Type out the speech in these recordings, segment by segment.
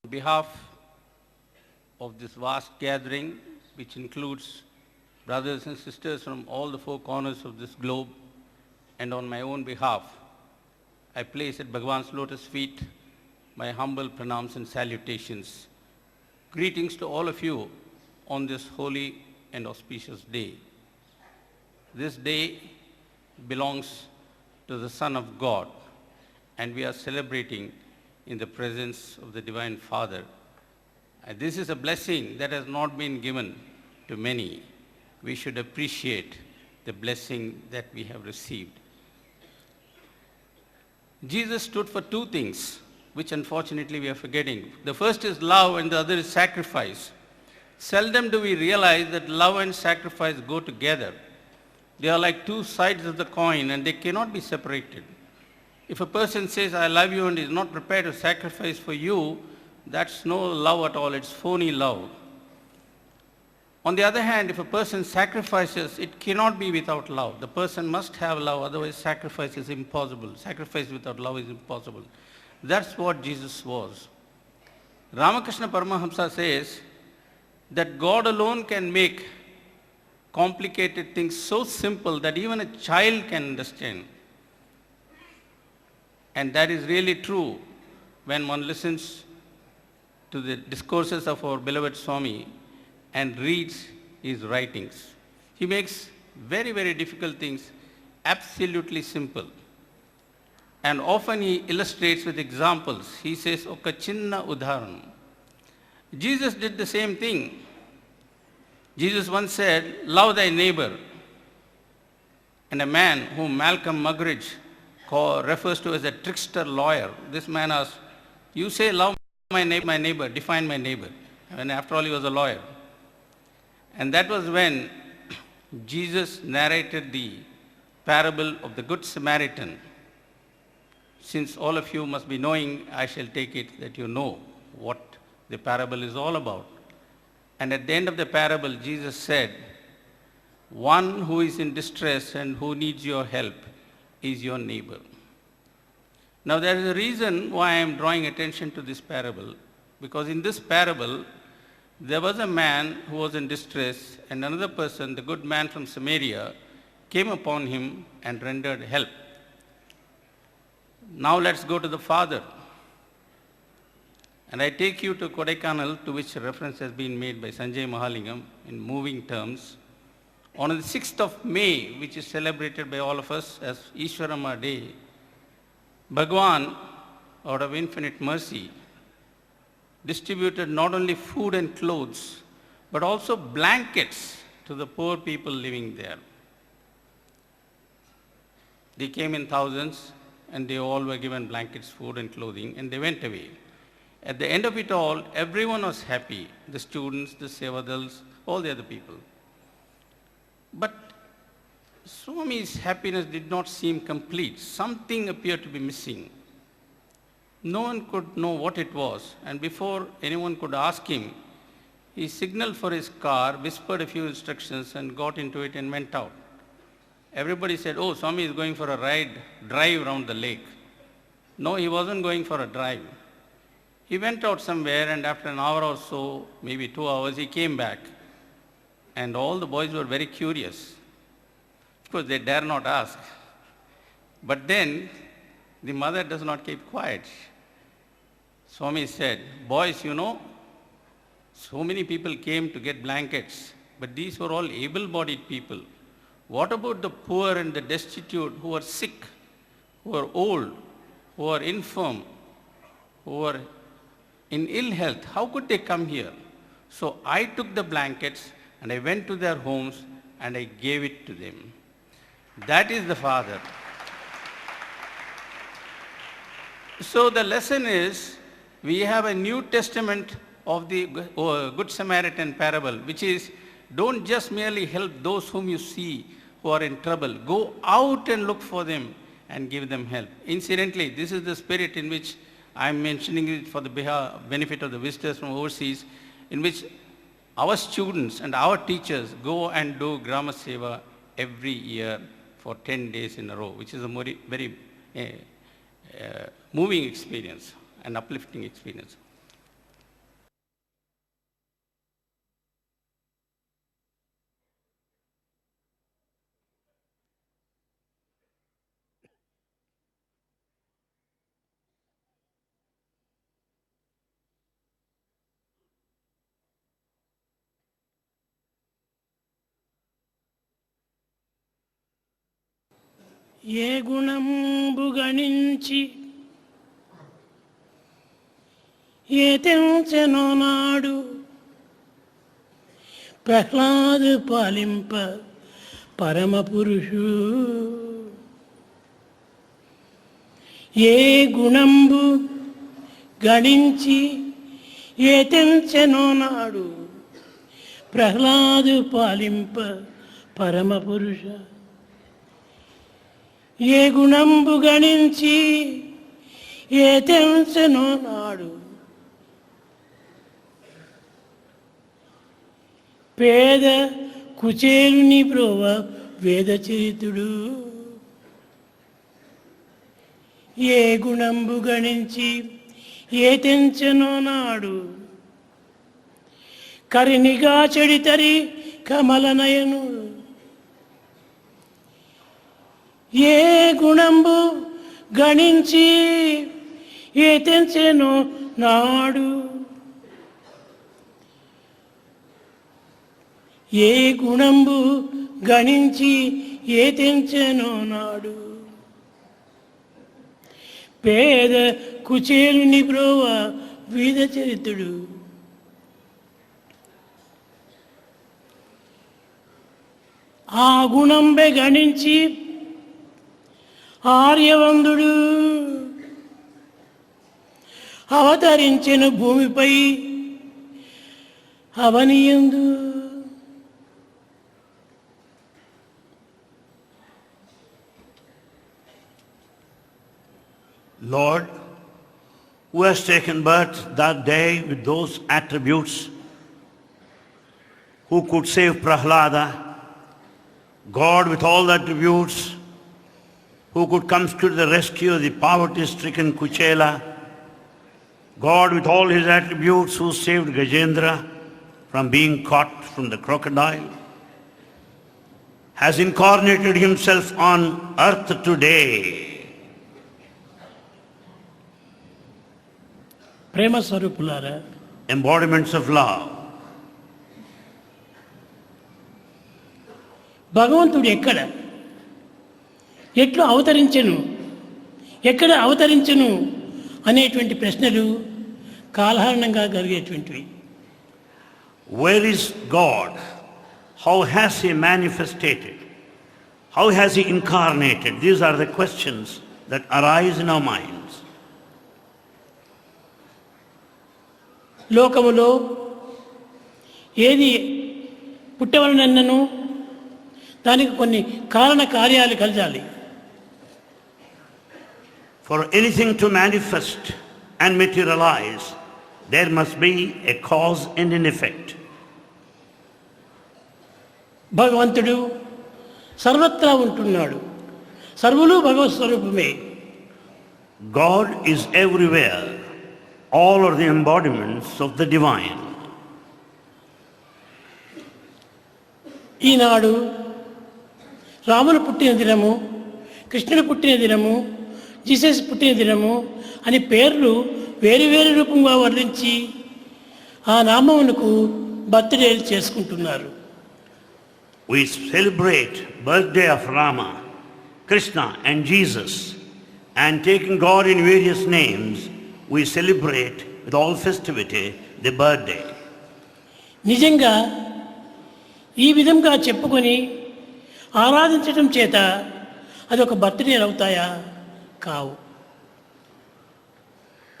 On behalf of this vast gathering, which includes brothers and sisters from all the four corners of this globe, and on my own behalf, I place at Bhagavan's lotus feet my humble pranams and salutations. Greetings to all of you on this holy and auspicious day. This day belongs to the Son of God, and we are celebrating in the presence of the Divine Father. And this is a blessing that has not been given to many. We should appreciate the blessing that we have received. Jesus stood for two things, which unfortunately we are forgetting. The first is love and the other is sacrifice. Seldom do we realize that love and sacrifice go together. They are like two sides of the coin and they cannot be separated. If a person says, I love you and is not prepared to sacrifice for you, that's no love at all, it's phony love. On the other hand, if a person sacrifices, it cannot be without love. The person must have love, otherwise sacrifice is impossible. Sacrifice without love is impossible. That's what Jesus was. Ramakrishna Paramahamsa says that God alone can make complicated things so simple that even a child can understand. And that is really true when one listens to the discourses of our beloved Swami and reads his writings. He makes very, very difficult things absolutely simple. And often he illustrates with examples. He says, Oka chinna udharanam. Jesus did the same thing. Jesus once said, love thy neighbor. And a man whom Malcolm Muggeridge refers to as a trickster lawyer. This man asked, you say love my neighbor, define my neighbor. And after all, he was a lawyer. And that was when Jesus narrated the parable of the Good Samaritan. Since all of you must be knowing, I shall take it that you know what the parable is all about. And at the end of the parable, Jesus said, one who is in distress and who needs your help is your neighbor. Now there is a reason why I am drawing attention to this parable, because in this parable, there was a man who was in distress and another person, the good man from Samaria, came upon him and rendered help. Now let's go to the Father. And I take you to Kodaikanal, to which a reference has been made by Sanjay Mahalingam in moving terms. On the 6th of May, which is celebrated by all of us as Ishwarama Day, Bhagavan, out of infinite mercy, distributed not only food and clothes, but also blankets to the poor people living there. They came in thousands and they all were given blankets, food and clothing, and they went away. At the end of it all, everyone was happy, the students, the Sevadals, all the other people. But Swami's happiness did not seem complete. Something appeared to be missing. No one could know what it was, and before anyone could ask him, he signaled for his car, whispered a few instructions and got into it and went out. Everybody said, oh, Swami is going for a drive around the lake. No, he wasn't going for a drive. He went out somewhere and after an hour or so, maybe 2 hours, he came back. And all the boys were very curious. Of course, they dare not ask. But then, the mother does not keep quiet. Swami said, boys, you know, so many people came to get blankets, but these were all able-bodied people. What about the poor and the destitute who are sick, who are old, who are infirm, who are in ill health? How could they come here? So I took the blankets and I went to their homes and I gave it to them. That is the Father. So the lesson is, we have a New Testament of the Good Samaritan parable, which is, don't just merely help those whom you see who are in trouble. Go out and look for them and give them help. Incidentally, this is the spirit in which I am mentioning it for the benefit of the visitors from overseas, in which our students and our teachers go and do Grama Seva every year for 10 days in a row, which is a very moving experience, an uplifting experience. ఏ గుణంబు గణించి ఏ తెంచెనో నాడు ప్రహ్లాదు పాలింప పరమ పురుషు. ఏ గుణంబు గణించి ఏ తెంచెనో నాడు ప్రహ్లాదు పాలింప పరమ పురుష. ఏ గుణంబు గణించి ఏ తెంచెనో నాడు పేద కుచేలుని బ్రోవ వేదచరితుడు. ఏ గుణంబు గణించి ఏ తెంచెనో నాడు కరినిగా చెడితరి కమలనయను. ఏ గుణంబు గణించి ఏ తెంచెనో నాడు ఏ గుణంబు గణించి ఏ తెంచెనో నాడు పేద కుచేలుని బ్రోవ వీధచరితుడు. ఆ గుణంబె గణించి ఆర్యవందుడు అవతరించిన భూమిపై అవనియందు. Lord, who has taken birth that day with those attributes, who could save Prahlada, God with all the attributes, who could come to the rescue of the poverty-stricken Kuchela, God with all his attributes, who saved Gajendra from being caught from the crocodile, has incarnated himself on earth today. ప్రేమ స్వరూపులారా, Embodiments of love. భగవంతుడు ఎట్లా అవతరించెను, ఎక్కడ అవతరించెను అనేటువంటి ప్రశ్నలు కాలహరణంగా కలిగేటువంటివి. Where is God? How has he manifested? How has he incarnated? These are the questions that arise in our minds. లోకములో ఏది పుట్టవలనన్నను దానికి కొన్ని కారణ కార్యాలు కలగాలి. For anything to manifest and materialize, there must be a cause and an effect. భగవంతుడు సర్వత్రా ఉంటున్నాడు. సర్వులు భగవత్ స్వరూపమే. God is everywhere. All are the embodiments of the divine. ఈనాడు రాముడు పుట్టిన దినము, కృష్ణుడు పుట్టిన దినము, జీసస్ పుట్టిన దినము అని పేర్లు వేరు వేరు రూపంగా వర్ణించి ఆ నామమునకు బర్త్డేలు చేసుకుంటున్నారు. We celebrate birthday of Rama, Krishna and Jesus, and taking God in various names, we celebrate with all festivity the birthday. నిజంగా ఈ విధంగా చెప్పుకొని ఆరాధించడం చేత అదొక బర్త్డే అవుతాయా? కావు.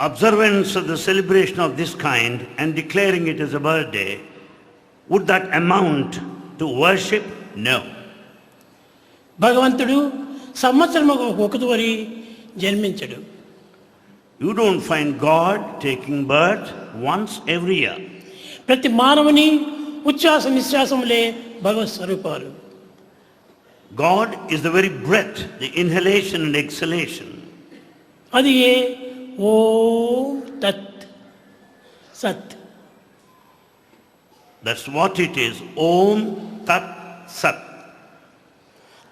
Observance of the celebration of this kind and declaring it as a birthday, would that amount to worship? No. భగవంతుడు సంవత్సరం ఒకసారి జన్మించడు. You don't find God taking birth once every year. ప్రతి మానవుని ఉచ్ఛ్వాస నిశ్వాసములే భగవత్ స్వరూపాలు. God is the very breath, the inhalation and exhalation. అది ఏ ఓం తత్ సత్. That's what it is. Om Tat Sat.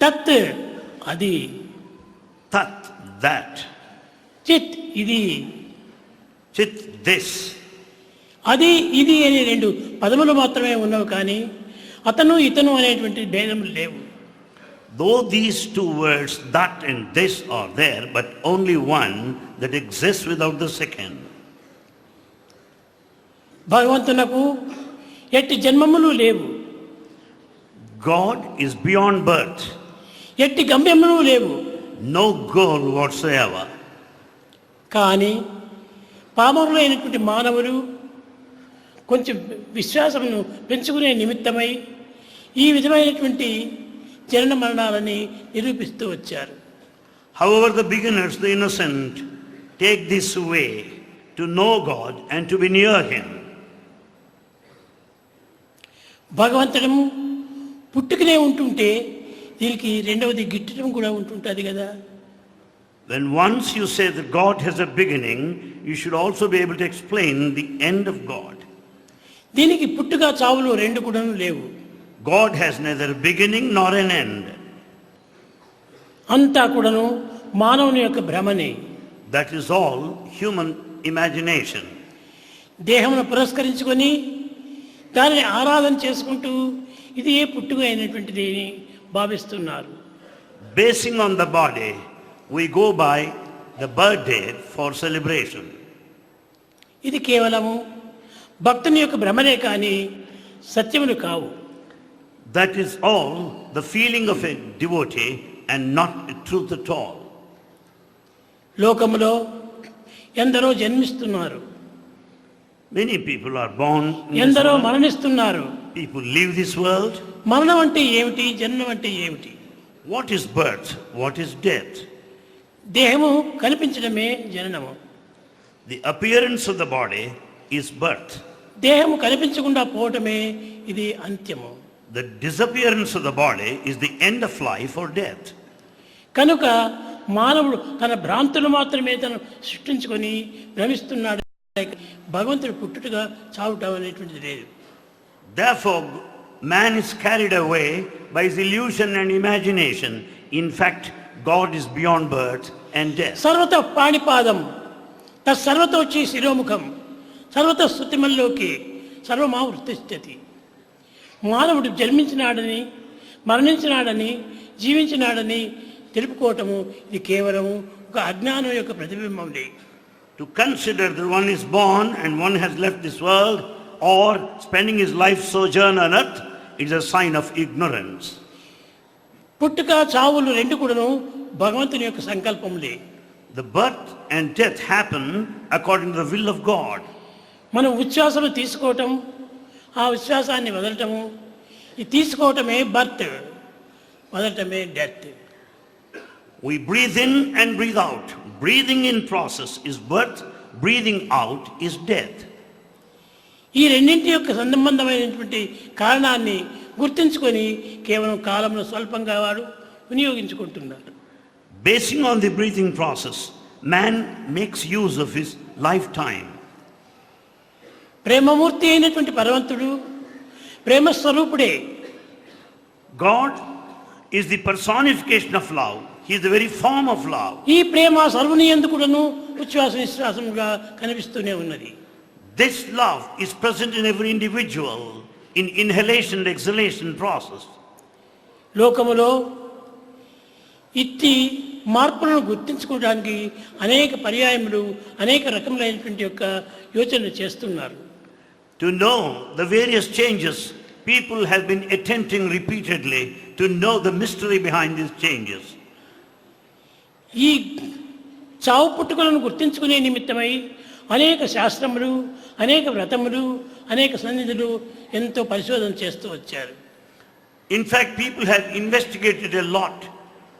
తత్ అది, Tat that. చిత్ ఇది, Chit this. అది ఇది అనే రెండు పదములు మాత్రమే ఉన్నవి, కానీ అతను ఇతను అనేటువంటి భేదములు లేవు. Though these two words, that and this, are there, but only one that exists without the second. భగవంతునకు ఎట్టి జన్మములు లేవు, God is beyond birth, ఎట్టి గమ్యములు లేవు. no goal whatsoever. కానీ పామరులైనటువంటి మానవులు కొంచెం విశ్వాసమును పెంచుకునే నిమిత్తమై ఈ విధమైనటువంటి జనన మరణాలని నిరూపిస్తూ వచ్చారు. However, the beginners, the innocent, take this way to know God and to be near Him. భగవంతుడము పుట్టుకనే ఉంటుంటే దీనికి రెండవది గిట్టడం కూడా ఉంటుంటుంది కదా. When once you say that God has a beginning, you should also be able to explain the end of God. దీనికి పుట్టుక చావులు రెండు కూడా లేవు. God has neither a beginning nor an end. అంతా కూడాను మానవుని యొక్క భ్రమనే. That is all human imagination. దేహమును పురస్కరించుకొని దానిని ఆరాధన చేసుకుంటూ ఇది ఏ పుట్టుక అయినటువంటిది అని భావిస్తున్నారు. Basing on the body, we go by the birthday for celebration. ఇది కేవలము భక్తుని యొక్క భ్రమనే కానీ సత్యములు కావు. That is all the feeling of a devotee and not the truth at all. లోకములో ఎందరో జన్మిస్తున్నారు, Many people are born in this ఎందరో world. మరణిస్తున్నారు. People leave this world. మరణం అంటే ఏమిటి, జననం అంటే ఏమిటి? What is birth? What is death? దేహము కనిపించడమే జననము. The appearance of the body is birth. దేహము కనిపించకుండా పోవటమే ఇది అంత్యము. The disappearance of the body is the end of life or death. కనుక మానవుడు తన భ్రాంతులు మాత్రమే తను సృష్టించుకొని భ్రమిస్తున్నాడు. భగవంతుడు పుట్టుటగా చావుట అనేటువంటిది లేదు. Therefore, man is carried away by his illusion and imagination. In fact, God is beyond birth and death. సర్వత పాణిపాదం తత్సర్వతోచి శిరోముఖం సర్వత స్తుతిమల్లోకి సర్వమావృతిష్టతి. మానవుడు జన్మించినాడని, మరణించినాడని, జీవించినాడని తెలుపుకోవటము ఇది కేవలము ఒక అజ్ఞానం యొక్క ప్రతిబింబంలే. To consider that one is born and one has left this world or spending his life sojourn on earth is a sign of ignorance. పుట్టుక చావులు రెండు కూడాను భగవంతుని యొక్క సంకల్పములే. The birth and death happen according to the will of God. మనం ఉచ్ఛ్వాసము తీసుకోవటం, ఆ ఉచ్ఛ్వాసాన్ని వదలటము, ఈ తీసుకోవటమే బర్త్, వదలటమే death. We breathe in and breathe out. Breathing in process is birth, breathing out is death. ఈ రెండింటి యొక్క సంబంధమైనటువంటి కారణాన్ని గుర్తించుకొని కేవలం కాలంలో స్వల్పంగా వాడు వినియోగించుకుంటున్నాడు. Basing on the breathing process, man makes use of his lifetime. ప్రేమమూర్తి అయినటువంటి భగవంతుడు ప్రేమస్వరూపుడే. God is the personification of love. He is the very form of love. ఈ ప్రేమ సర్వుని యందు కూడాను ఉచ్ఛ్వాస నిశ్వాసముగా కనిపిస్తూనే ఉన్నది. This love is present in every individual in inhalation and exhalation process. లోకములో ఇట్టి మార్పులను గుర్తించుకోవడానికి అనేక పర్యాయములు అనేక రకములైనటువంటి యొక్క యోచనలు చేస్తున్నారు. To know the various changes, people have been attempting repeatedly to know the mystery behind these changes. ఈ చావు పుట్టుకలను గుర్తించుకునే నిమిత్తమై అనేక శాస్త్రములు, అనేక వ్రతములు, అనేక సన్నిధులు ఎంతో పరిశోధన చేస్తూ వచ్చారు. In fact, people have investigated a lot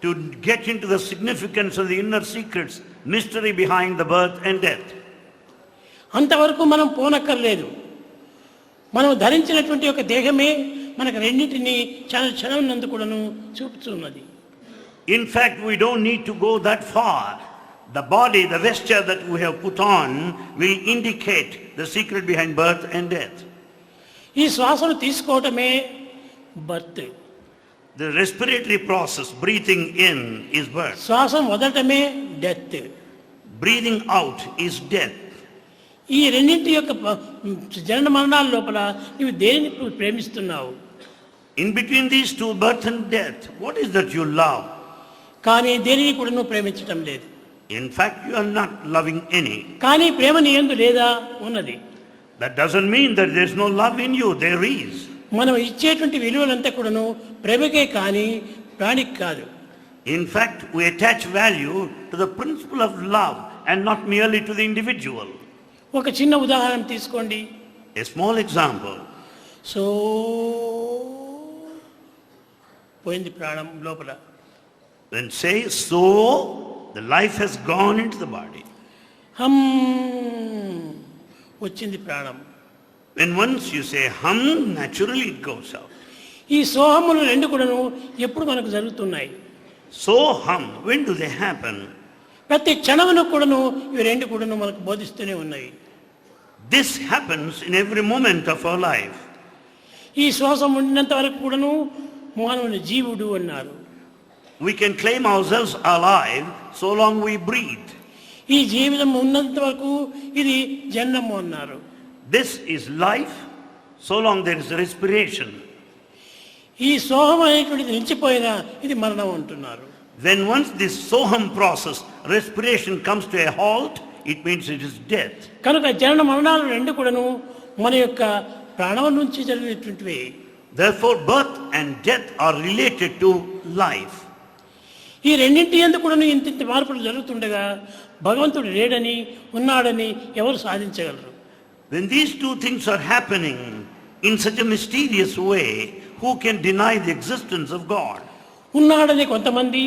to get into the significance of the inner secrets, mystery behind the birth and death. అంతవరకు మనం పోనక్కర్లేదు. మనం ధరించినటువంటి ఒక దేహమే మనకు రెండింటినీ క్షణం నందు కూడాను చూపుతున్నది. In fact, we don't need to go that far. The body, the vesture that we have put on will indicate the secret behind birth and death. ఈ శ్వాసను తీసుకోవటమే birth. The respiratory process, breathing in, is birth. శ్వాసం వదలటమే death. Breathing out is death. ఈ రెండింటి యొక్క జనన మరణాల లోపల నీవు దేనిని ప్రేమిస్తున్నావు? In between these two, birth and death, what is that you love? కానీ దేనిని కూడా నువ్వు ప్రేమించటం లేదు. In fact, you are not loving any. కానీ ప్రేమ నీ యందు లేదా? ఉన్నది. That doesn't mean that there is no love in you. There is. మనం ఇచ్చేటువంటి విలువలంతా కూడాను ప్రేమకే కానీ ప్రాణికి కాదు. In fact, we attach value to the principle of love and not merely to the individual. ఒక చిన్న ఉదాహరణ తీసుకోండి. A small example. సో పోయింది ప్రాణం లోపల. When say so, the life has gone into the body. హమ్ వచ్చింది ప్రాణం. When once you say hum, naturally it goes out. ఈ సోహములు రెండు కూడాను ఎప్పుడు మనకు జరుగుతున్నాయి? So hum, when do they happen? ప్రతి క్షణమును కూడాను ఇవి రెండు కూడాను మనకు బోధిస్తూనే ఉన్నాయి. This happens in every moment of our life. ఈ శ్వాసం ఉండినంత వరకు కూడాను మానవుని జీవుడు అన్నారు. We can claim ourselves alive so long we breathe. ఈ జీవితం ఉన్నంత వరకు ఇది జన్మము అన్నారు. This is life so long there is respiration. ఈ సోహం అనేటువంటిది నిలిచిపోయినా ఇది మరణం అంటున్నారు. When once this soham process, respiration comes to a halt, it means it is death. కనుక జనన మరణాలు రెండు కూడాను మన యొక్క ప్రాణం నుంచి జరిగినటువంటివి. Therefore, birth and death are related to life. ఈ రెండింటి యందు కూడాను ఇంత మార్పులు జరుగుతుండగా భగవంతుడు లేడని ఉన్నాడని ఎవరు సాధించగలరు? When these two things are happening in such a mysterious way, who can deny the existence of God? ఉన్నాడని కొంతమంది,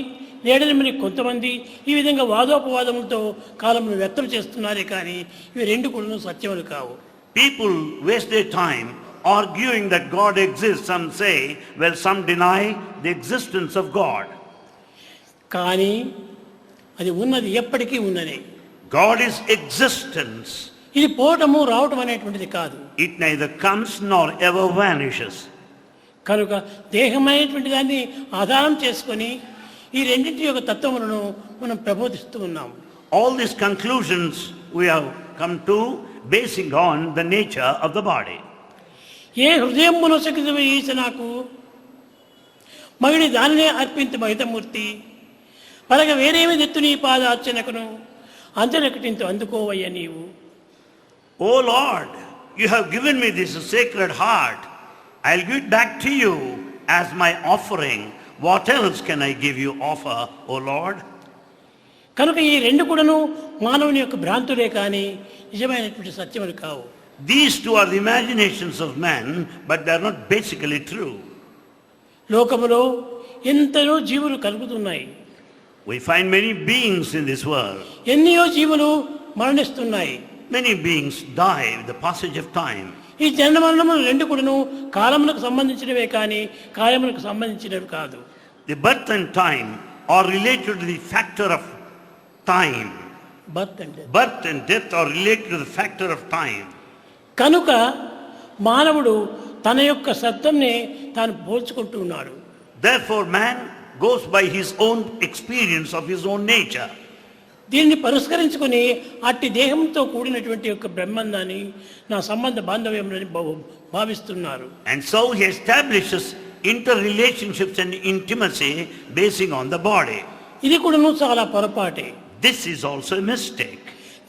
లేడని మరి కొంతమంది ఈ విధంగా వాదోపవాదములతో కాలమును వ్యక్తం చేస్తున్నారే కానీ ఇవి రెండు కూడా సత్యములు కావు. People waste their time arguing that God exists. Some say, well, some deny the existence of God. కానీ అది ఉన్నది, ఎప్పటికీ ఉన్నది. God is existence. ఇది పోవటము రావటం అనేటువంటిది కాదు. It neither comes nor ever vanishes. కనుక దేహమైనటువంటి దాన్ని ఆధారం చేసుకొని ఈ రెండింటి యొక్క తత్వములను మనం ప్రబోధిస్తూ ఉన్నాం. All these conclusions we have come to basing on the nature of the body. ఏ హృదయం మునసకిది ఈస నాకు మగిడి దానినే అర్పించి మహితమూర్తి పలక వేరేమి నెత్తు నీ పాద అర్చనకును అంతనకటింతో అందుకోవయ్య నీవు. O Lord, you have given me this sacred heart. I'll give it back to you as my offering. What else can I give you offer, O Lord? కనుక ఈ రెండు కూడాను మానవుని యొక్క భ్రాంతులే కానీ నిజమైనటువంటి సత్యములు కావు. These two are the imaginations of man, but they are not basically true. లోకములో ఎంతనో జీవులు కలుగుతున్నాయి. We find many beings in this world. ఎన్నో జీవులు మరణిస్తున్నాయి. Many beings die with the passage of time. ఈ జనన మరణములు రెండు కూడాను కాలములకు సంబంధించినవే కానీ కాయములకు సంబంధించినవి కాదు. The birth and time are related to the factor of time. Birth and death are related to the factor of time. కనుక మానవుడు తన యొక్క సత్తాన్ని తాను పోల్చుకుంటూ ఉన్నాడు. Therefore man goes by his own experience of his own nature. దీన్ని పరిష్కరించుకొని అట్టి దేహంతో కూడినటువంటి యొక్క బ్రహ్మాండాన్ని నా సంబంధ బాంధవ్యంలోని భావిస్తున్నారు. And so he establishes interrelationships and intimacy basing on the body. ఇది కూడాను చాలా పొరపాటే. This is also a mistake.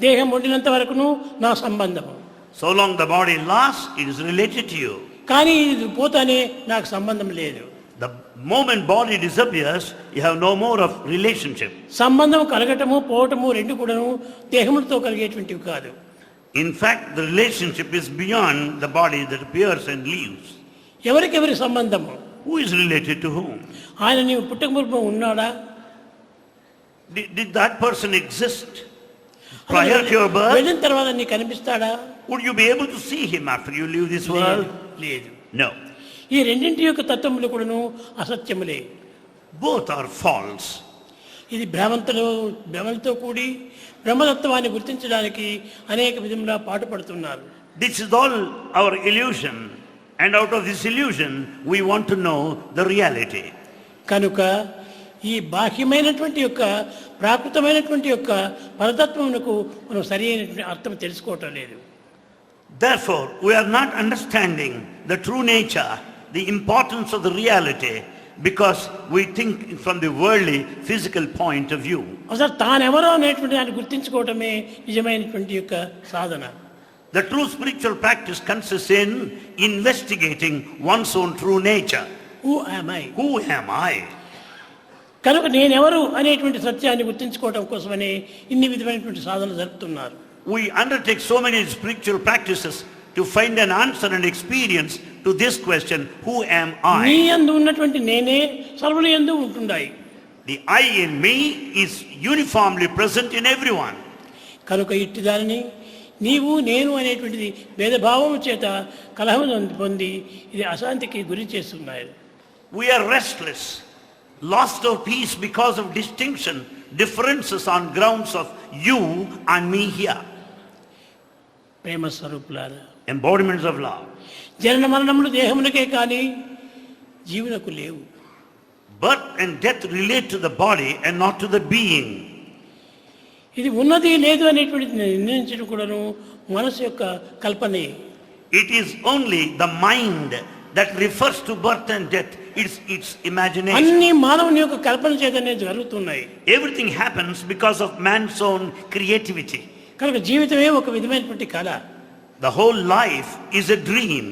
దేహం ఉండినంత వరకును నా సంబంధము. So long the body lasts, it is related to you. కానీ ఇది పోతానే నాకు సంబంధం లేదు. The moment body disappears, you have no more of relationship. సంబంధం కలగటము పోవటము రెండు కూడాను దేహములతో కలిగేటువంటివి కాదు. In fact, the relationship is beyond the body that appears and leaves. ఎవరికెవరి సంబంధము? Who is related to whom? ఆయన నీవు పుట్టక పూర్వం ఉన్నాడా? Did that person exist prior to your birth? వెళ్ళిన తర్వాత నీకు కనిపిస్తాడా? Would you be able to see him after you leave this world? లేదు. No. ఈ రెండింటి యొక్క తత్వములు కూడాను అసత్యములే. Both are false. ఇది భ్రమలతో కూడి బ్రహ్మతత్వాన్ని గుర్తించడానికి అనేక విధములా పాటుపడుతున్నారు. This is all our illusion, and out of this illusion we want to know the reality. కనుక ఈ బాహ్యమైనటువంటి యొక్క ప్రాకృతమైనటువంటి యొక్క పరతత్వమునకు మనం సరి అయినటువంటి అర్థం తెలుసుకోవటం లేదు. Therefore, we are not understanding the true nature the importance of the reality because we think from the worldly, physical point of view. అసలు తానెవరో అనేటువంటి దాన్ని గుర్తించుకోవటమే నిజమైనటువంటి యొక్క సాధన. The true spiritual practice consists in investigating one's own true nature. Who am I? Who am I? కనుక నేనెవరు అనేటువంటి సత్యాన్ని గుర్తించుకోవడం కోసమని ఇన్ని విధమైనటువంటి సాధనలు జరుపుతున్నారు. We undertake so many spiritual practices to find an answer and experience to this question, who am నీ I? యందు ఉన్నటువంటి నేనే సర్వుని యందు ఉంటున్నాయి. The I in me is uniformly present in everyone. కనుక ఇట్టి దానిని నీవు నేను అనేటువంటిది భేదభావం చేత కలహం పొంది ఇది అశాంతికి గురి చేస్తున్నాయి. We are restless, lost of peace because of distinction, differences on grounds of you and me here. ప్రేమ స్వరూపులారా, Embodiments of love. జనన మరణములు దేహమునకే కానీ జీవునకు లేవు. Birth and death relate to the body and not to the being. ఇది ఉన్నది లేదు అనేటువంటిది నిర్ణయించడం కూడాను మనసు యొక్క కల్పనే. It is only the mind that refers to birth and death. It's imagination. అన్ని మానవుని యొక్క కల్పన చేతనే జరుగుతున్నాయి. Everything happens because of man's own creativity. కనుక జీవితమే ఒక విధమైనటువంటి కళ. The whole life is a dream.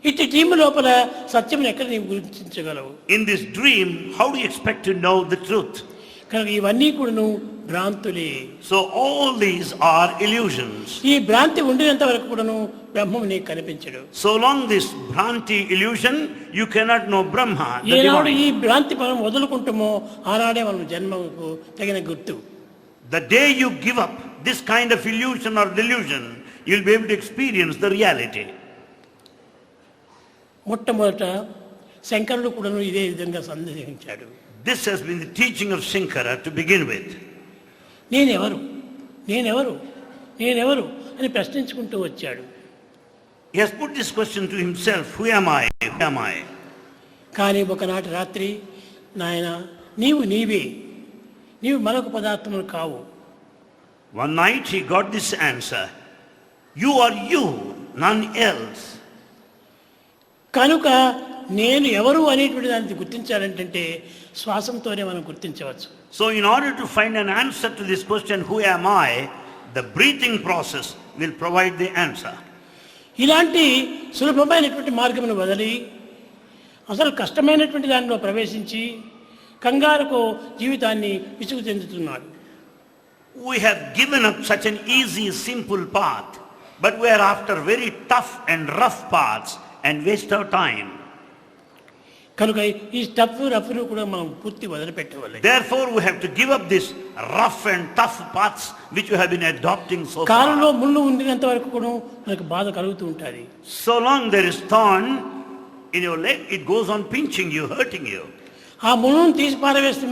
ఇట్టి టీమ్ లోపల సత్యమును ఎక్కడ నీవు గుర్తించగలవు? In this dream, how do you expect to know the truth? కనుక ఇవన్నీ కూడాను భ్రాంతులే. So all these are illusions. ఈ భ్రాంతి ఉండినంత వరకు కూడాను బ్రహ్మము నీకు కనిపించడు. So long this Bhranti illusion, you cannot know Brahma, the ఏనాడు ఈ divine. భ్రాంతి మనం వదులుకుంటామో ఆనాడే మనం జన్మకు తగిన గుర్తు. The day you give up this kind of illusion or delusion, you'll be able to experience the reality. మొట్టమొదట శంకరుడు కూడాను ఇదే విధంగా సందేహించాడు. This has been the teaching of Shankara to begin with. నేనెవరు నేనెవరు నేనెవరు అని ప్రశ్నించుకుంటూ వచ్చాడు. He has put this question to himself, who am I, who am I? కానీ ఒకనాటి రాత్రి నాయన నీవు నీవే, నీవు మరొక పదార్థములు కావు. One night he got this answer, you are you, none else. కనుక నేను ఎవరు అనేటువంటి దాన్ని గుర్తించాలంటే శ్వాసంతోనే మనం గుర్తించవచ్చు. So in order to find an answer to this question, who am I, the breathing process will provide the answer. ఇలాంటి సులభమైనటువంటి మార్గమును వదిలి అసలు కష్టమైనటువంటి దానిలో ప్రవేశించి కంగారుకు జీవితాన్ని విసుగు చెందుతున్నాడు. We have given up such an easy, simple path, but we are after very tough and rough paths and waste our time. కనుక ఈ టఫ్ రఫ్ను కూడా మనం పూర్తి వదిలిపెట్టవాలి. Therefore we have to give up this rough and tough paths which we have been adopting so కాలులో far. ముళ్ళు ఉండినంత వరకు కూడా మనకు బాధ కలుగుతూ ఉంటుంది. So long there is thorn in your leg, it goes on pinching you, hurting you. ఆ ముళ్ళను తీసి పారవేస్తే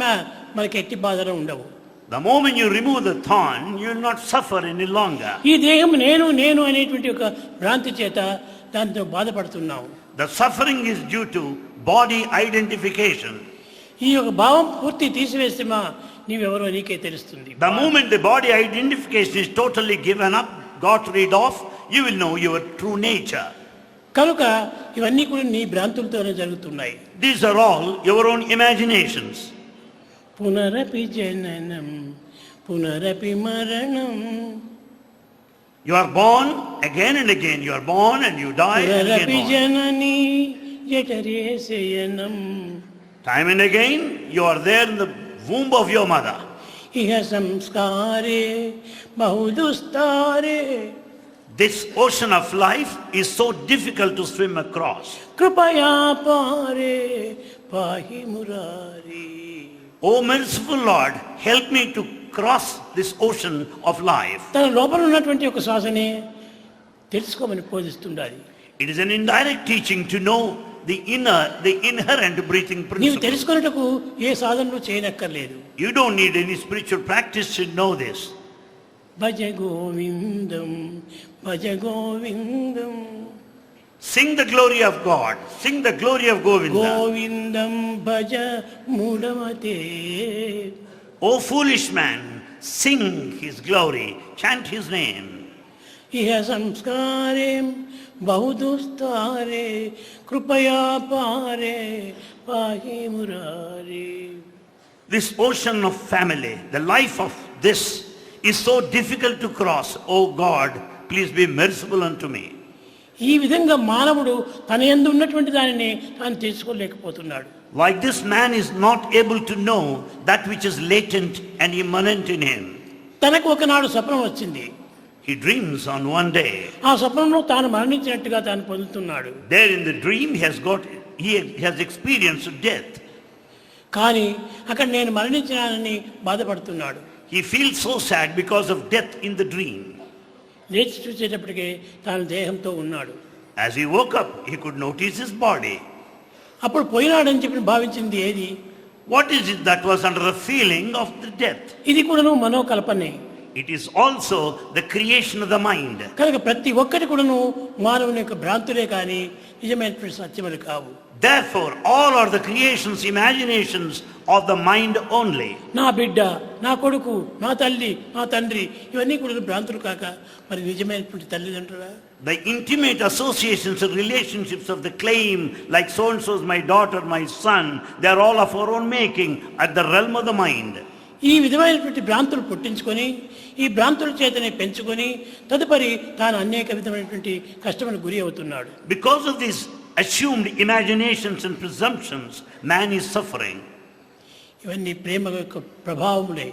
మనకి ఎట్టి బాధలు ఉండవు. The moment you remove the thorn, you will not suffer any longer. ఈ దేహం నేను నేను అనేటువంటి ఒక భ్రాంతి చేత దాంతో బాధపడుతున్నాం. The suffering is due to body identification. ఈ యొక్క భావం పూర్తి తీసివేస్తే నీవెవరో నీకే తెలుస్తుంది. The moment the body identification is totally given up, got rid of, you will know your true nature. కనుక ఇవన్నీ కూడా నీ భ్రాంతులతోనే జరుగుతున్నాయి. These are all your own imaginations. పునరపి జననం పునరపి మరణం. You are born again and again. You are born and you die and పునరపి again. Janani జఠరే శయనం. Time and again, you are there in the womb of your mother. ఇహ సంస్కారే బహుదుస్తారే. This ocean of life is so difficult to swim across. కృపయా పారే పాహి Murari. O merciful Lord, help me to cross this ocean of life. తన లోపల ఉన్నటువంటి ఒక శ్వాసని తెలుసుకోమని బోధిస్తుండాలి. It is an indirect teaching to know the inherent breathing నీవు principle. తెలుసుకున్నట్టుకు ఏ సాధనలు చేయనక్కర్లేదు. You don't need any spiritual practice to know this. Bhaja Govindam Bhaja Govindam. Sing the glory of God. Sing the glory of Govinda. Govindam Bhaja మూఢమతే. O foolish man, sing his glory. Chant his name. ఇహ సంస్కారేం బహుదుస్తారే కృపయా పారే పాహి మురారే. This ocean of family, the life of this is so difficult to cross. Oh God, please be merciful unto me. ఈ విధంగా మానవుడు తన యందు ఉన్నటువంటి దానిని తాను తెలుసుకోలేకపోతున్నాడు. Like this man is not able to know that which is latent and immanent in him. తనకు ఒకనాడు స్వప్నం వచ్చింది. He dreams on one day. ఆ స్వప్నంలో తాను మరణించినట్టుగా తాను పొందుతున్నాడు. There in the dream he has experienced death. కానీ అక్కడ నేను మరణించినానని బాధపడుతున్నాడు. He feels so sad because of death in the dream. లేచి చూసేటప్పటికే తాను దేహంతో ఉన్నాడు. As he woke up, he could notice his body. అప్పుడు పోయినాడని చెప్పి భావించింది ఏది? What is it that was under the feeling of the death? ఇది కూడాను మనోకల్పనే. It is also the creation of the mind. కనుక ప్రతి ఒక్కటి కూడాను మానవుని యొక్క భ్రాంతులే కానీ నిజమైనటువంటి సత్యములు కావు. Therefore, all are the creations, imaginations of the mind only. నా బిడ్డ, నా కొడుకు, నా తల్లి, నా తండ్రి ఇవన్నీ కూడా భ్రాంతులు కాక మరి నిజమైనటువంటి తల్లిదండ్రులా? The intimate associations and relationships of the claim, like so-and-so is my daughter, my son, they are all of our own making at the realm of the mind. ఈ విధమైనటువంటి భ్రాంతులు పుట్టించుకొని ఈ భ్రాంతుల చేతనే పెంచుకొని తదుపరి తాను అనేక విధమైనటువంటి కష్టములకు గురి అవుతున్నాడు. Because of these assumed imaginations and presumptions, man is suffering. ఇవన్నీ ప్రేమ యొక్క ప్రభావములే.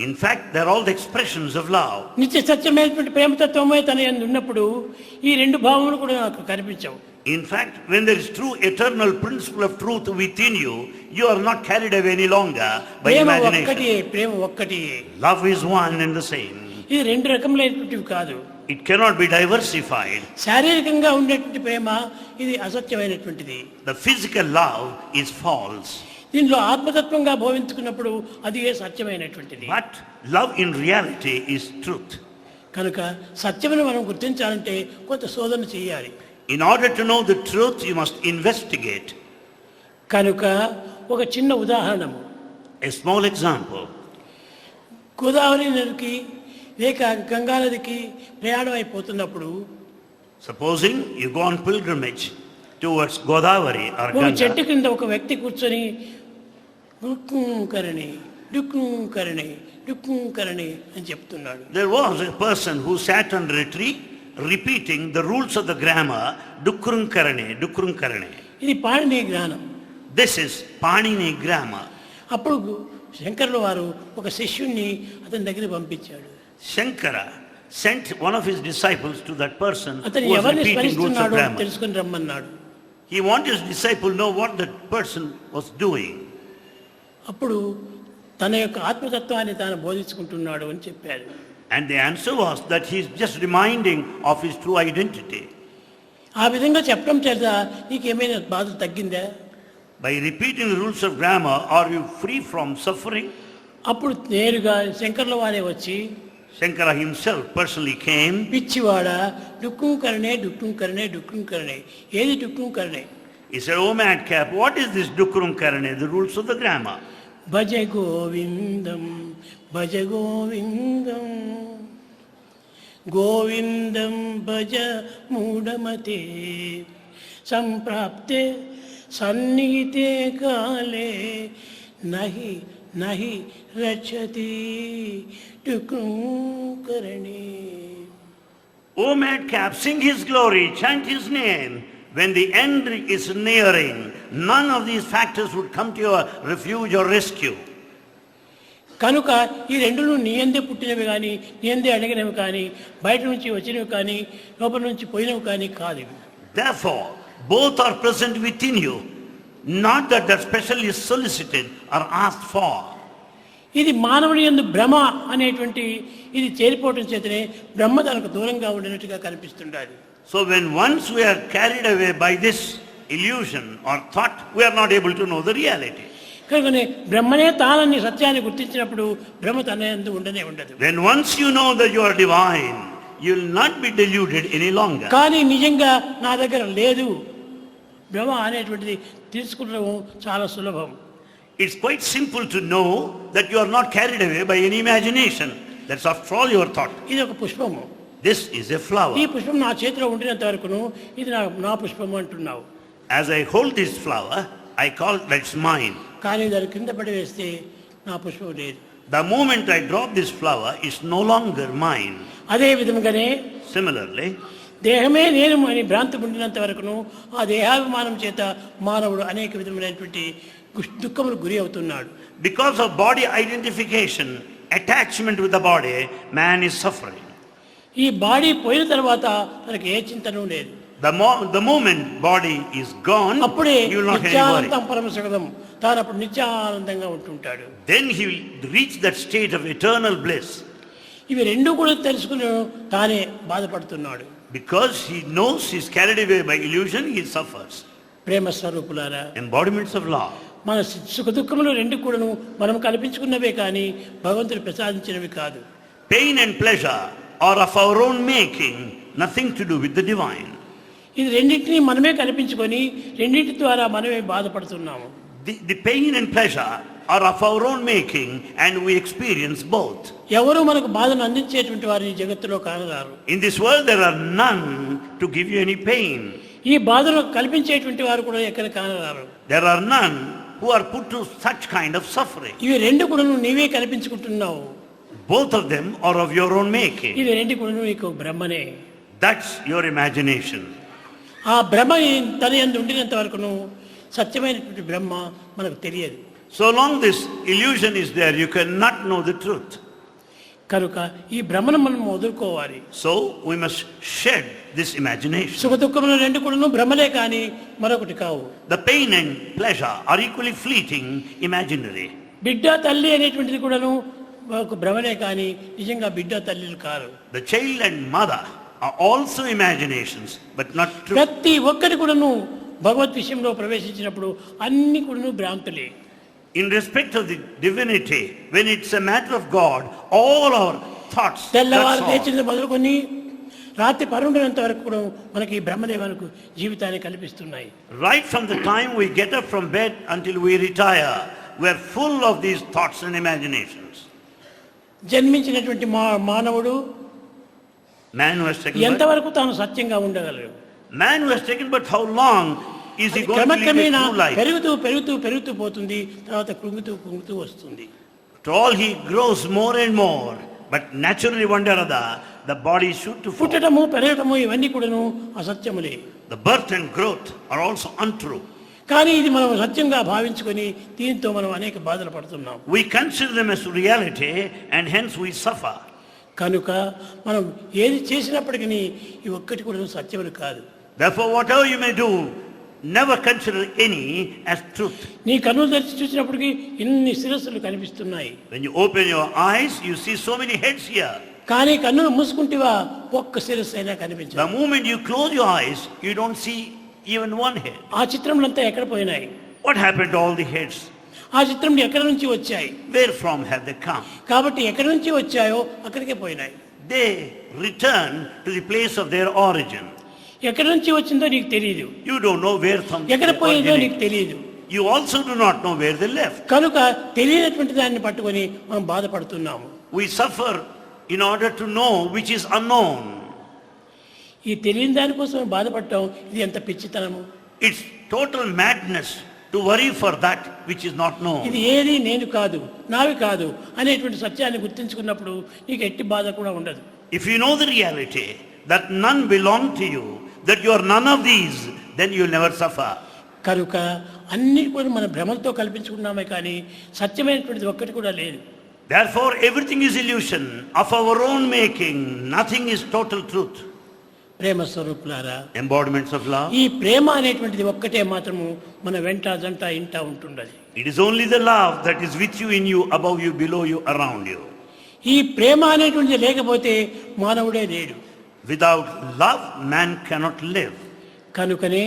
In fact, they are all the expressions of love. నిత్య సత్యమైనటువంటి ప్రేమతత్వమే తన యందు ఉన్నప్పుడు ఈ రెండు భావములు కూడా నాకు కనిపించవు. In fact, when there is true eternal principle of truth within you, you are not carried away any longer by imagination. Prema ఒక్కటియే. Love is one and the same. ఇది రెండు రకములైనటువంటివి కాదు. It cannot be diversified. శారీరకంగా ఉండేటువంటి ప్రేమ ఇది అసత్యమైనటువంటిది. The physical love is false. దీనిలో ఆత్మతత్వంగా భావించుకున్నప్పుడు అది సత్యమైనటువంటిది. But love in reality is truth. కనుక సత్యమును మనం గుర్తించాలంటే కొంత శోధన చేయాలి. In order to know the truth, you must investigate. కనుక ఒక చిన్న ఉదాహరణము. A small example. గోదావరి నదికి లేక గంగా నదికి ప్రయాణం అయిపోతున్నప్పుడు Supposing you go on pilgrimage towards Godavari or ఒక చెట్టు Ganga. కింద ఒక వ్యక్తి కూర్చొని కరణి కరణి కరణి అని చెప్తున్నాడు. There was a person who sat under a tree repeating the rules of the grammar, Dukrum Karane. ఇది పాణిని జ్ఞానం. This is Panini grammar. అప్పుడు శంకరుల వారు ఒక శిష్యుణ్ణి అతని దగ్గర పంపించాడు. Shankara sent one of his disciples to that person అతను who was ఎవరిని repeating rules of స్మరిస్తున్నాడో grammar. తెలుసుకుని రమ్మన్నాడు. He wanted his disciple to know what that person was doing. అప్పుడు తన యొక్క ఆత్మతత్వాన్ని తాను బోధించుకుంటున్నాడు అని చెప్పాడు. And the answer was that he is just reminding of his true identity. ఆ విధంగా చెప్పడం చేత నీకేమైనా బాధ తగ్గిందా? By repeating the rules of grammar, are you free from suffering? అప్పుడు నేరుగా శంకర్ల వారే వచ్చి Shankara himself personally came. పిచ్చివాడ డుక్కుం కరణే ఏది డుక్కుం కరణే? He said, "Oh madcap, what is this Dukrum Karane, the rules of the grammar?" భజ గోవిందం గోవిందం భజ మూఢమతే సంప్రాప్తే సన్నిహితే కాలే నహి నహి రక్షతి డుక్కుం కరణే. "O madcap, sing his glory, chant his name. When the end is nearing, none of these factors would come to your refuge or rescue." కనుక ఈ రెండును నీ యందే పుట్టినవి కానీ నీ యందే అడిగినవి కానీ బయట నుంచి వచ్చినవి కానీ లోపల నుంచి పోయినవి కానీ కాదు. Therefore, both are present within you, not that they're specially solicited or asked for. ఇది మానవుని యందు భ్రమ అనేటువంటి ఇది చేరిపోవటం చేతనే బ్రహ్మ తనకు దూరంగా ఉండినట్టుగా కనిపిస్తుండాలి. So when once we are carried away by this illusion or thought, we are not able to know the reality. కనుకనే బ్రహ్మనే తానని సత్యాన్ని గుర్తించినప్పుడు భ్రమ తన యందు ఉండనే ఉండదు. When once you know that you are divine, you will not be deluded any longer. కానీ నిజంగా నా దగ్గర లేదు భ్రమ అనేటువంటిది తీసుకుంటడం చాలా సులభం. It's quite simple to know that you are not carried away by any imagination. That's after all your thought. ఇది ఒక పుష్పము. This is a flower. ఈ పుష్పం నా చేతిలో ఉండినంత వరకును ఇది నా పుష్పం అంటున్నావు. As I hold this flower, I call that's mine. కానీ దాని కింద పడి వేస్తే నా పుష్పం లేదు. The moment I drop this flower, it's no longer mine. అదే విధంగానే Similarly, దేహమే నేను అని భ్రాంతి ఉండినంత వరకును ఆ దేహాభిమానం చేత మానవుడు అనేక విధమైనటువంటి దుఃఖములకు గురి అవుతున్నాడు. because of body identification, attachment with the body, man is suffering. ఈ బాడీ పోయిన తర్వాత తనకి ఏ చింతనూ లేదు. The moment body is gone, అప్పుడే he will not have any Nityanandam worry. పరమసుఖదం, తాను అప్పుడు నిత్యానందంగా ఉంటుంటాడు. Then he will reach that state of eternal bliss. ఇవి రెండు కూడా తెలుసుకుని తానే బాధపడుతున్నాడు. Because he knows he is carried away by illusion, he suffers. ప్రేమ స్వరూపులారా, Embodiments of love. మన సుఖ దుఃఖములు రెండు కూడాను మనం కల్పించుకున్నవే కానీ భగవంతుడు ప్రసాదించినవి కాదు. Pain and pleasure are of our own making, nothing to do with the divine. ఇది రెండింటినీ మనమే కల్పించుకొని రెండింటి ద్వారా మనమే బాధపడుతున్నాము. The pain and pleasure are of our own making and we experience both. ఎవరు మనకు బాధను అందించేటువంటి వారిని జగత్తులో కానరారు. In this world there are none to give you any pain. ఈ బాధను కల్పించేటువంటి వారు కూడా ఎక్కడ కానరారు. There are none who are put to such kind of suffering. ఇవి రెండు కూడా నీవే కల్పించుకుంటున్నావు. Both of them are of your own making. ఇవి రెండు కూడా నీకు బ్రహ్మనే. That's your imagination. ఆ బ్రహ్మ తన యందు ఉండినంత వరకును సత్యమైనటువంటి బ్రహ్మ మనకు తెలియదు. So long this illusion is there, you cannot know the truth. కనుక ఈ బ్రహ్మను మనం వదులుకోవాలి. So we must shed this imagination. సుఖ దుఃఖములు రెండు కూడాను బ్రహ్మలే కానీ మరొకటి కావు. The pain and pleasure are equally fleeting, imaginary. బిడ్డ తల్లి అనేటువంటిది కూడాను ఒక భ్రమలే కానీ నిజంగా బిడ్డ తల్లిలు car. The child and mother are also imaginations, but not true. ప్రతి ఒక్కటి కూడాను భగవత్ విషయంలో ప్రవేశించినప్పుడు అన్ని కూడాను భ్రాంతులే. In respect of the divinity, when it's a matter of God, all our thoughts, తెల్లవారు that's all. లేచింది మొదలుకొని రాత్రి పరుండినంత వరకు కూడా మనకి ఈ బ్రహ్మలే మనకు జీవితాన్ని కల్పిస్తున్నాయి. Right from the time we get up from bed until we retire, we're full of these thoughts and imaginations. జన్మించినటువంటి మానవుడు Man who has taken birth, ఎంతవరకు తాను సత్యంగా ఉండగలడు? man who has taken birth, how long is he going to live a క్రమక్రమేణా true life? పెరుగుతూ పోతుంది, తర్వాత కృంగుతూ వస్తుంది. To all he grows more and more, but naturally one day or other, the body is shoot to fall. పుట్టడము పెరగటము ఇవన్నీ కూడాను అసత్యములే. The birth and growth are also untrue. కానీ ఇది మనం సత్యంగా భావించుకొని దీంతో మనం అనేక బాధలు పడుతున్నాం. We consider them as reality and hence we suffer. కనుక మనం ఏది చేసినప్పటికీ ఈ ఒక్కటి కూడా సత్యములు కాదు. Therefore whatever you may do, never consider any as truth. నీ కన్నులు తెరిచి చూసినప్పటికీ ఇన్ని శిరస్సులు కనిపిస్తున్నాయి. When you open your eyes, you see so many heads here. కానీ కన్నులు మూసుకుంటేవా ఒక్క శిరస్సు అయినా కనిపించదు. The moment you close your eyes, you don't see even one head. ఆ చిత్రములంతా ఎక్కడ పోయినాయి? What happened to all the heads? ఆ చిత్రములు ఎక్కడి నుంచి వచ్చాయి? Where from have they come? కాబట్టి ఎక్కడి నుంచి వచ్చాయో అక్కడికే పోయినాయి. They return to the place of their origin. ఎక్కడి నుంచి వచ్చిందో నీకు తెలియదు. You don't know where from ఎక్కడ they పోయిందో నీకు originate. తెలియదు. You also do not know where they left. కనుక తెలియనటువంటి దాన్ని పట్టుకొని మనం బాధపడుతున్నాము. We suffer in order to know which is unknown. ఈ తెలియని దానికోసం బాధపడటం ఇది ఎంత పిచ్చితనము. It's total madness to worry for that which is not known. ఇది ఏది నేను కాదు, నావి కాదు అనేటువంటి సత్యాన్ని గుర్తించుకున్నప్పుడు నీకు ఎట్టి బాధ కూడా ఉండదు. If you know the reality that none belong to you, that you are none of these, then you will never suffer. కనుక అన్ని కూడా మన భ్రమలతో కల్పించుకున్నామే కానీ సత్యమైనటువంటిది ఒక్కటి కూడా లేదు. Therefore everything is illusion of our own making, nothing is total truth. ప్రేమ స్వరూపులారా, Embodiments of love. ఈ ప్రేమ అనేటువంటిది ఒక్కటే మాత్రము మన వెంట జంట ఇంట ఉంటుండదు. It is only the love that is with you, in you, above you, below you, around you. ఈ ప్రేమ అనేటువంటిది లేకపోతే మానవుడే లేడు. Without love, man cannot live. కనుకనే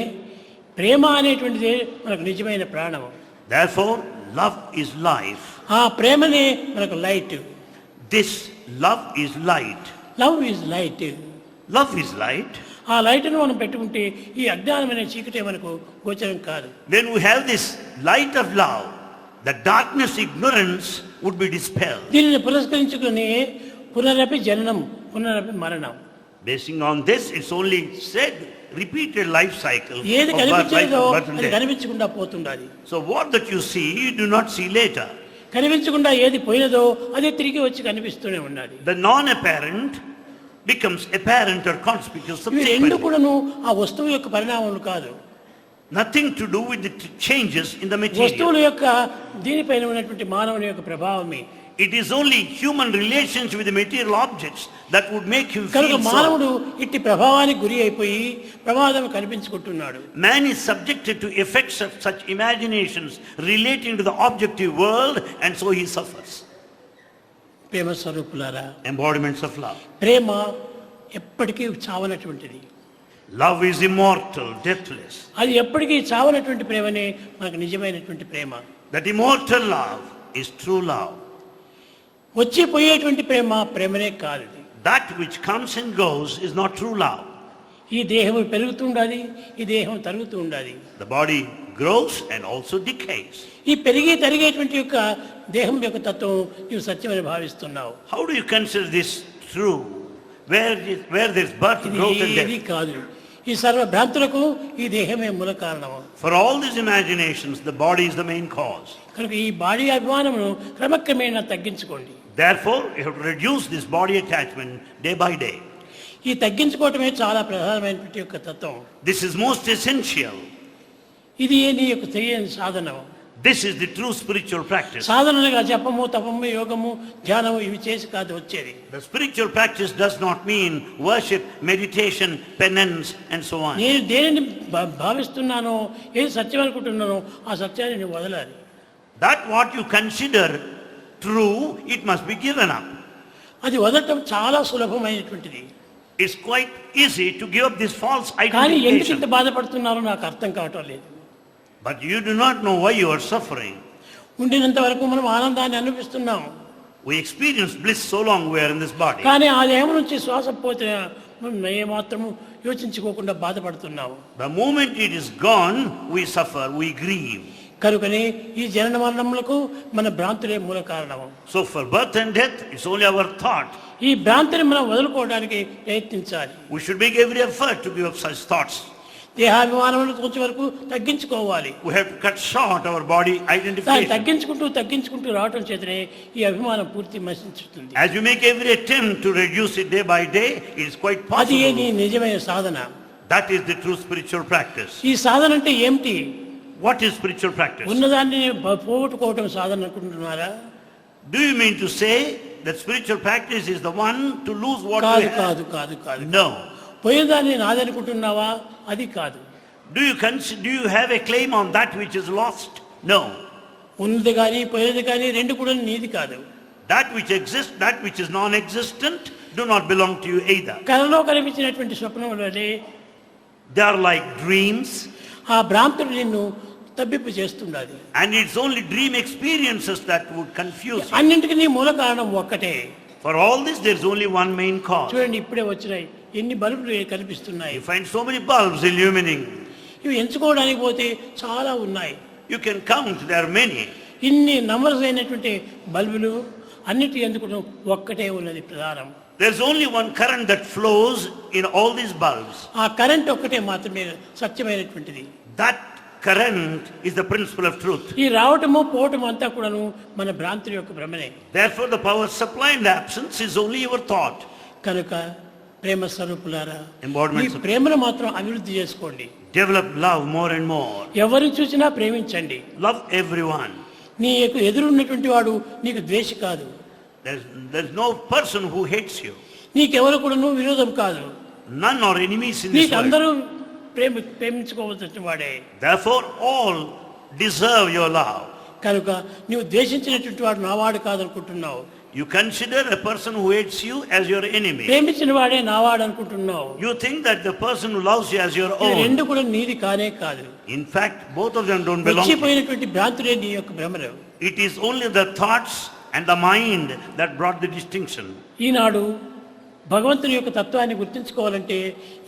ప్రేమ అనేటువంటిది మనకు నిజమైన ప్రాణము. Therefore, love is life. ఆ ప్రేమనే మనకు light. This love is light. Love is light. Love is light. ఆ లైట్ను మనం పెట్టుకుంటే ఈ అజ్ఞానమైన చీకటే మనకు గోచరం కాదు. When we have this light of love, the darkness, ignorance would be dispelled. దీనిని పురస్కరించుకుని పునరపి జననం పునరపి మరణం. Basing on this, it's only said, repeated life cycle of ఏది birth, కనిపించేదో birth and అది death. కనిపించకుండా పోతుండాలి. So what that you see, you do not see later. కనిపించకుండా ఏది పోయినదో అదే తిరిగి వచ్చి కనిపిస్తూనే ఉండాలి. The non-apparent becomes apparent or conspicuous ఇవి రెండు subsequently. కూడాను ఆ వస్తువు యొక్క పరిణామములు కాదు. Nothing to do with the changes in the material. వస్తువుల యొక్క దీనిపైన ఉన్నటువంటి మానవుని యొక్క ప్రభావమే. It is only human relations with the material objects that would make you కనుక feel so. మానవుడు ఇట్టి ప్రభావానికి గురి అయిపోయి ప్రమాదం కనిపించుకుంటున్నాడు. Man is subjected to effects of such imaginations relating to the objective world, and so he suffers. ప్రేమ స్వరూపులారా, Embodiments of love. ప్రేమ ఎప్పటికీ చావనటువంటిది. Love is immortal, deathless. అది ఎప్పటికీ చావనటువంటి ప్రేమనే మనకు నిజమైనటువంటి ప్రేమ. That immortal love is true love. వచ్చి పోయేటువంటి ప్రేమ ప్రేమనే కాదు. That which comes and goes is not true love. ఈ దేహం పెరుగుతుండాలి, ఈ దేహం తరుగుతూ ఉండాలి. The body grows and also decays. ఈ పెరిగి తరిగేటువంటి యొక్క దేహం యొక్క తత్వం నీవు సత్యమని భావిస్తున్నావు. How do you consider this true? Where there is birth, growth and ఇది death? కాదు. ఈ సర్వ భ్రాంతులకు ఈ దేహమే మూల కారణము. For all these imaginations, the body is the main cause. కనుక ఈ బాడీ అభిమానమును క్రమక్రమేణా తగ్గించుకోండి. Therefore, you have to reduce this body attachment day by day. ఈ తగ్గించుకోవటమే చాలా ప్రధానమైనటువంటి యొక్క తత్వం. This is most essential. ఇది నీ యొక్క తెలియని సాధనం. This is the true spiritual practice. సాధనగా జపము, తపము, యోగము, ధ్యానము ఇవి చేసి కాదు వచ్చేది. The spiritual practice does not mean worship, meditation, penance and so on. నేను దేనిని భావిస్తున్నానో, ఏది సత్యం అనుకుంటున్నానో ఆ సత్యాన్ని నువ్వు వదలాలి. That what you consider true, it must be given up. అది వదలటం చాలా సులభమైనటువంటిది. It's quite easy to give up this false కానీ ఎందుకు ఇంత identification. బాధపడుతున్నారో నాకు అర్థం కావటం లేదు. But you do not know why you are suffering. ఉండినంత వరకు మనం ఆనందాన్ని అనుభవిస్తున్నాం. We experience bliss so long we are in this body. కానీ ఆ దేహం నుంచి శ్వాస పోతే మనం ఏమాత్రము యోచించుకోకుండా బాధపడుతున్నాము. The moment it is gone, we suffer, we grieve. కనుకనే ఈ జనన మరణములకు మన భ్రాంతులే మూల కారణము. So for birth and death, it's only our thought. ఈ భ్రాంతిని మనం వదులుకోవడానికి ప్రయత్నించాలి. We should make every effort to give up such thoughts. దేహాభిమానములను కొంచెం వరకు తగ్గించుకోవాలి. We have to cut short our body దాన్ని identification. తగ్గించుకుంటూ రావటం చేతనే ఈ అభిమానం పూర్తి నశించుతుంది. As you make every attempt to reduce it day by day, it is quite అది నీ possible. నిజమైన సాధన. That is the true spiritual practice. ఈ సాధన అంటే ఏమిటి? What is spiritual practice? ఉన్నదాన్ని పోగొట్టుకోవటం సాధన అనుకుంటున్నారా? Do you mean to say that spiritual practice is the one to lose what కాదు you have? కాదు కాదు కాదు. No. పోయేదాన్ని నాదనుకుంటున్నావా? అది కాదు. Do you have a claim on that which is lost? No. ఉన్నది కానీ పోయేది కానీ రెండు కూడా నీది కాదు. That which exists, that which is non-existent, do not belong to you either. కలలో కనిపించినటువంటి స్వప్నములనే They are like dreams, ఆ భ్రాంతుడు నిన్ను తబ్బిప్పు చేస్తుండాలి. and it's only dream experiences that would confuse you. అన్నింటికి నీ మూల కారణం ఒక్కటే. For all this, there is only one main cause. చూడండి, ఇప్పుడే వచ్చినాయి ఎన్ని బల్బులు కనిపిస్తున్నాయి. You find so many bulbs illuminating. ఇవి ఎంచుకోవడానికి పోతే చాలా ఉన్నాయి. You can count, there are many. ఇన్ని నంబర్స్ అయినటువంటి బల్బులు అన్నిటి ఎందుకు ఒక్కటే ఉన్నది ప్రధానం. There's only one current that flows in all these bulbs. ఆ కరెంట్ ఒక్కటే మాత్రమే సత్యమైనటువంటిది. That current is the principle of truth. ఈ రావటము పోవటము అంతా కూడాను మన భ్రాంతి యొక్క భ్రమనే. Therefore, the power supply and absence is only your thought. కనుక ప్రేమ స్వరూపులారా, ఈ Embodiments of ప్రేమను మాత్రం అభివృద్ధి చేసుకోండి. develop love more and more. ఎవరిని చూసినా ప్రేమించండి. Love everyone. నీ యొక్క ఎదురున్నటువంటి వాడు నీకు ద్వేషి కాదు. There's no person who hates you. నీకెవరు కూడా నువ్వు విరోధం కాదు. None are enemies in this నీకు world. అందరూ ప్రేమించుకోవాల్సిన వాడే. Therefore, all deserve your love. కనుక నువ్వు ద్వేషించినటువంటి వాడు నావాడు కాదనుకుంటున్నావు. You consider a person who hates you as your enemy. ప్రేమించిన వాడే నావాడు అనుకుంటున్నావు. You think that the person who loves you as your ఈ own. రెండు కూడా నీది కానే కాదు. In fact, both of them don't belong to you. వచ్చిపోయినటువంటి భ్రాంతులే నీ యొక్క భ్రమలు. It is only the thoughts and the mind that brought the distinction. ఈనాడు భగవంతుని యొక్క తత్వాన్ని గుర్తించుకోవాలంటే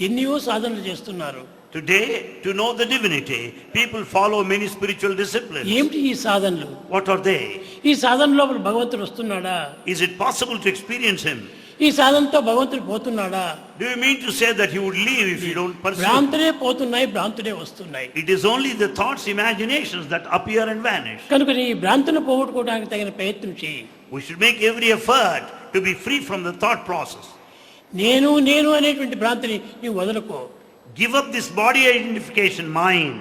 ఎన్నో సాధనలు చేస్తున్నారు. Today, to know the divinity, people follow many spiritual disciplines. ఏమిటి ఈ సాధనలు? What are they? ఈ సాధన లోపల భగవంతుడు వస్తున్నాడా? Is it possible to experience him? ఈ సాధనతో భగవంతుడు పోతున్నాడా? Do you mean to say that he would leave if you don't pursue? భ్రాంతులే పోతున్నాయి, భ్రాంతులే వస్తున్నాయి. It is only the thoughts, imaginations that appear and vanish. కనుక ఈ భ్రాంతులను పోగొట్టుకోవడానికి తగిన ప్రయత్నం చేయి. We should make every effort to be free from the thought process. నేను నేను అనేటువంటి భ్రాంతిని నీవు వదులుకో. Give up this body identification mind.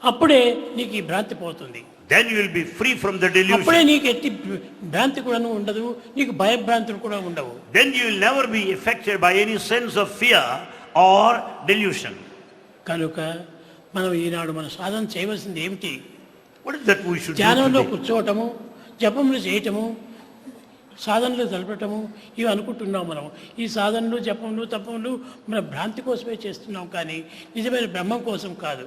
అప్పుడే నీకు ఈ భ్రాంతి పోతుంది. Then you will be free from the అప్పుడే delusion. నీకు ఎట్టి భ్రాంతి కూడా ఉండదు, నీకు భయభ్రాంతులు కూడా ఉండవు. Then you will never be affected by any sense of fear or delusion. కనుక మనం ఈనాడు మన సాధన చేయవలసింది ఏమిటి? What is that we should do ధ్యానంలో today? కూర్చోవటము, జపములు చేయటము, సాధనలు జరపటము, ఇవి అనుకుంటున్నాం మనం. ఈ సాధనలు జపములు తపములు మన భ్రాంతి కోసమే చేస్తున్నాం, కానీ నిజమైన బ్రహ్మం కోసం కాదు.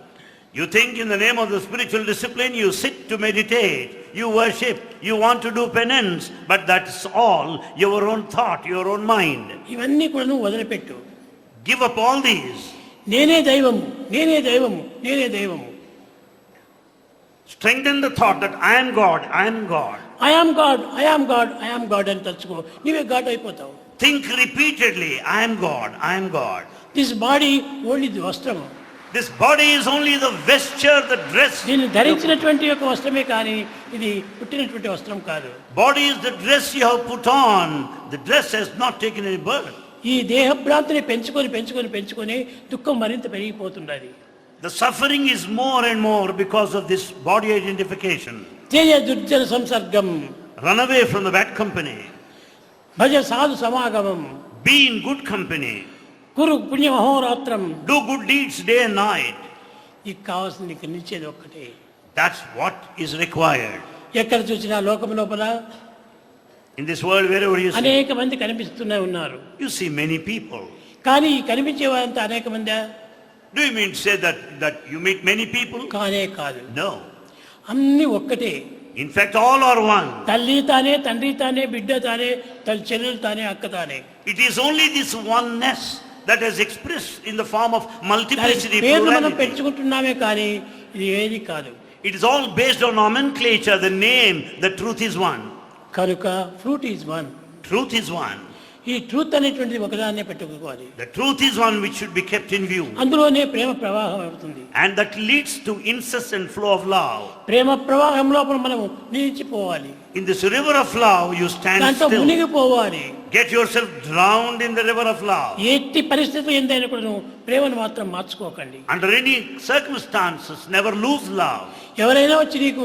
You think in the name of the spiritual discipline, you sit to meditate, you worship, you want to do penance, but that's all your own thought, your own mind. ఇవన్నీ కూడా నువ్వు వదిలిపెట్టు. Give up all these. నేనే దైవము, నేనే దైవము, నేనే దైవము. Strengthen the thought that I am God, I am God. I am God, I am God, I am God అని తలుచుకో, నీవే గాడ్ అయిపోతావు. Think repeatedly, I am God, I am God. This body only the వస్త్రము. This body is only the vesture, the dress. దీన్ని ధరించినటువంటి యొక్క వస్త్రమే కానీ ఇది పుట్టినటువంటి వస్త్రం కాదు. Body is the dress you have put on. The dress has not taken any birth. ఈ దేహభ్రాంతిని పెంచుకొని పెంచుకొని పెంచుకొని దుఃఖం మరింత పెరిగిపోతున్నది. The suffering is more and more because of this body identification. Teja దుర్జన సంసర్గం, Run away from the bad company. భజ సాధు సమాగమం, Be in good company. కురు పుణ్య మహోరాత్రం. Do good deeds day and night. నీకు కావాల్సింది నీకు నిచ్చేది ఒక్కటే. That's what is required. ఎక్కడ చూసినా లోకం లోపల In this world, wherever you see, అనేక మంది కనిపిస్తూనే ఉన్నారు. you see many people. కానీ ఈ కనిపించే వారంతా అనేక మంది Do you mean to say that you meet many people? కానే కాదు. No. అన్ని ఒక్కటే. In fact, all are one. తల్లి తానే, తండ్రి తానే, బిడ్డ తానే, చెల్లెలు తానే, అక్క తానే. It is only this oneness that is expressed in the form of multiplicity, పేర్లు మనం plurality. పెంచుకుంటున్నామే కానీ ఇది ఏది కాదు. It is all based on nomenclature, the name, the truth is one. కనుక fruit is one. Truth is one. ఈ truth అనేటువంటిది ఒకదాన్నే పెట్టుకోవాలి. The truth is one which should be kept in view. అందులోనే ప్రేమ ప్రవాహం అవుతుంది. And that leads to incessant flow of love. ప్రేమ ప్రవాహం లోపల మనం నిలిచిపోవాలి. In this river of love, you stand దాంట్లో still. మునిగిపోవాలి. Get yourself drowned in the river of love. ఎట్టి పరిస్థితులు ఎంతైనా కూడా నువ్వు ప్రేమను మాత్రం మార్చుకోకండి. Under any circumstances, never lose love. ఎవరైనా వచ్చి నీకు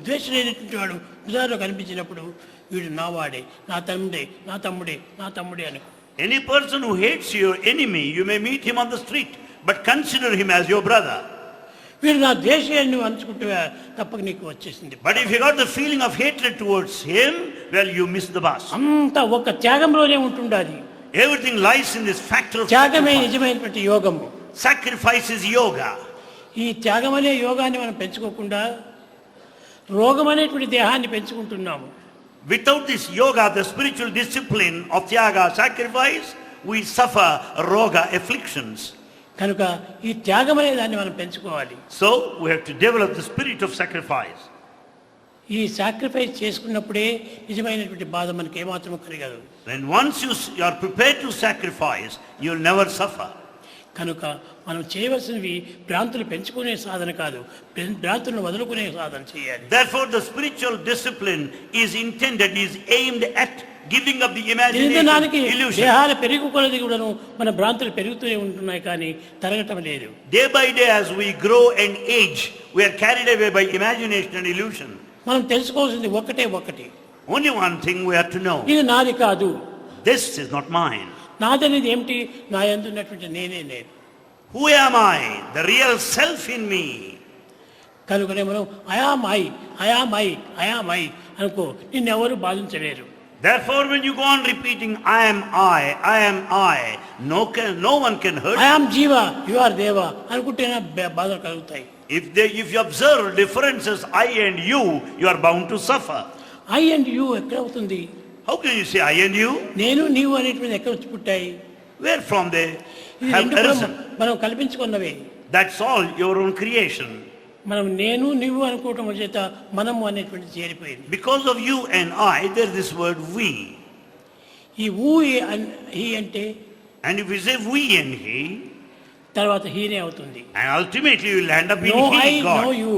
ద్వేషమైనటువంటి వాడు ఉదాహరణ కనిపించినప్పుడు వీడు నా వాడే, నా తమ్ముడే, నా తమ్ముడే, నా తమ్ముడే అనుకో. Any person who hates your enemy, you may meet him on the street, but consider him as your brother. వీడు నా ద్వేషాన్ని నువ్వు అంచుకుంటే తప్పక నీకు వచ్చేసింది. But if you got the feeling of hatred towards him, well, you miss the bus. అంతా ఒక త్యాగంలోనే ఉంటుండాలి. Everything lies in this factor of త్యాగమే sacrifice. నిజమైనటువంటి యోగము. Sacrifice is yoga. ఈ త్యాగం అనే యోగాన్ని మనం పెంచుకోకుండా రోగం అనేటువంటి దేహాన్ని పెంచుకుంటున్నాము. Without this yoga, the spiritual discipline of tyaga, sacrifice, we suffer roga, afflictions. కనుక ఈ త్యాగం అనే దాన్ని మనం పెంచుకోవాలి. So we have to develop the spirit of sacrifice. ఈ సాక్రిఫైస్ చేసుకున్నప్పుడే నిజమైనటువంటి బాధ మనకి ఏమాత్రం కలగదు. Then once you are prepared to sacrifice, you will never suffer. కనుక మనం చేయవలసినవి భ్రాంతులు పెంచుకునే సాధన కాదు, భ్రాంతులను వదులుకునే సాధన చేయాలి. Therefore the spiritual discipline is intended, is aimed at giving up the imagination, దినదినానికి illusion. దేహాలు పెరుగుకొలది కూడాను మన భ్రాంతులు పెరుగుతూనే ఉంటున్నాయి కానీ తరగటం లేదు. Day by day as we grow and age, we are carried away by imagination and illusion. మనం తెలుసుకోవాల్సింది ఒకటి. Only one thing we have to know. ఇది నాది కాదు. This is not mine. నాదనేది ఏమిటి? నా యందు ఉన్నటువంటి నేనే నేను. Who am I? The real self in me. కనుకనే మనం ఐ అనుకో, నిన్నెవరు బాధించలేరు. Therefore when you go on repeating I am I, no one can hurt I you. ఆమ్ జీవ, యు ఆర్ దేవ అనుకుంటేనే బాధలు కలుగుతాయి. If you observe differences I and you are bound to suffer. I and you ఎక్కడ అవుతుంది? How can you say I and you? నేను నీవు అనేటువంటి ఎక్కడ వచ్చి పుట్టాయి? Where from they ఇది have రెండు కూడా arisen? మనం కల్పించుకున్నవే. That's all your own creation. మనం నేను నీవు అనుకోవటం చేత మనము అనేటువంటి చేరిపోయింది. Because of you and I, there is this word we. ఈ ఊ హీ అంటే And if we say we and he, తర్వాత హీనే అవుతుంది. and ultimately you will end up in no I he, no God. You,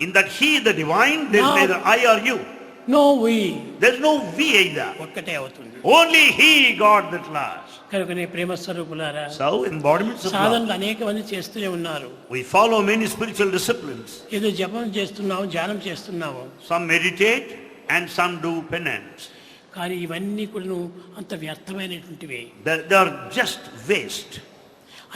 In that he, the divine, there is Now- neither I or you. No we, There is no we either. ఒక్కటే అవుతుంది. Only he, God, that lasts. కనుకనే ప్రేమ స్వరూపులారా, So, embodiments of love. సాధనలు అనేక మంది చేస్తూనే ఉన్నారు. We follow many spiritual disciplines. ఏదో జపం చేస్తున్నాము, ధ్యానం చేస్తున్నాము, Some meditate and some do penance. కానీ ఇవన్నీ కూడా అంత వ్యర్థమైనటువంటివి. They are just waste.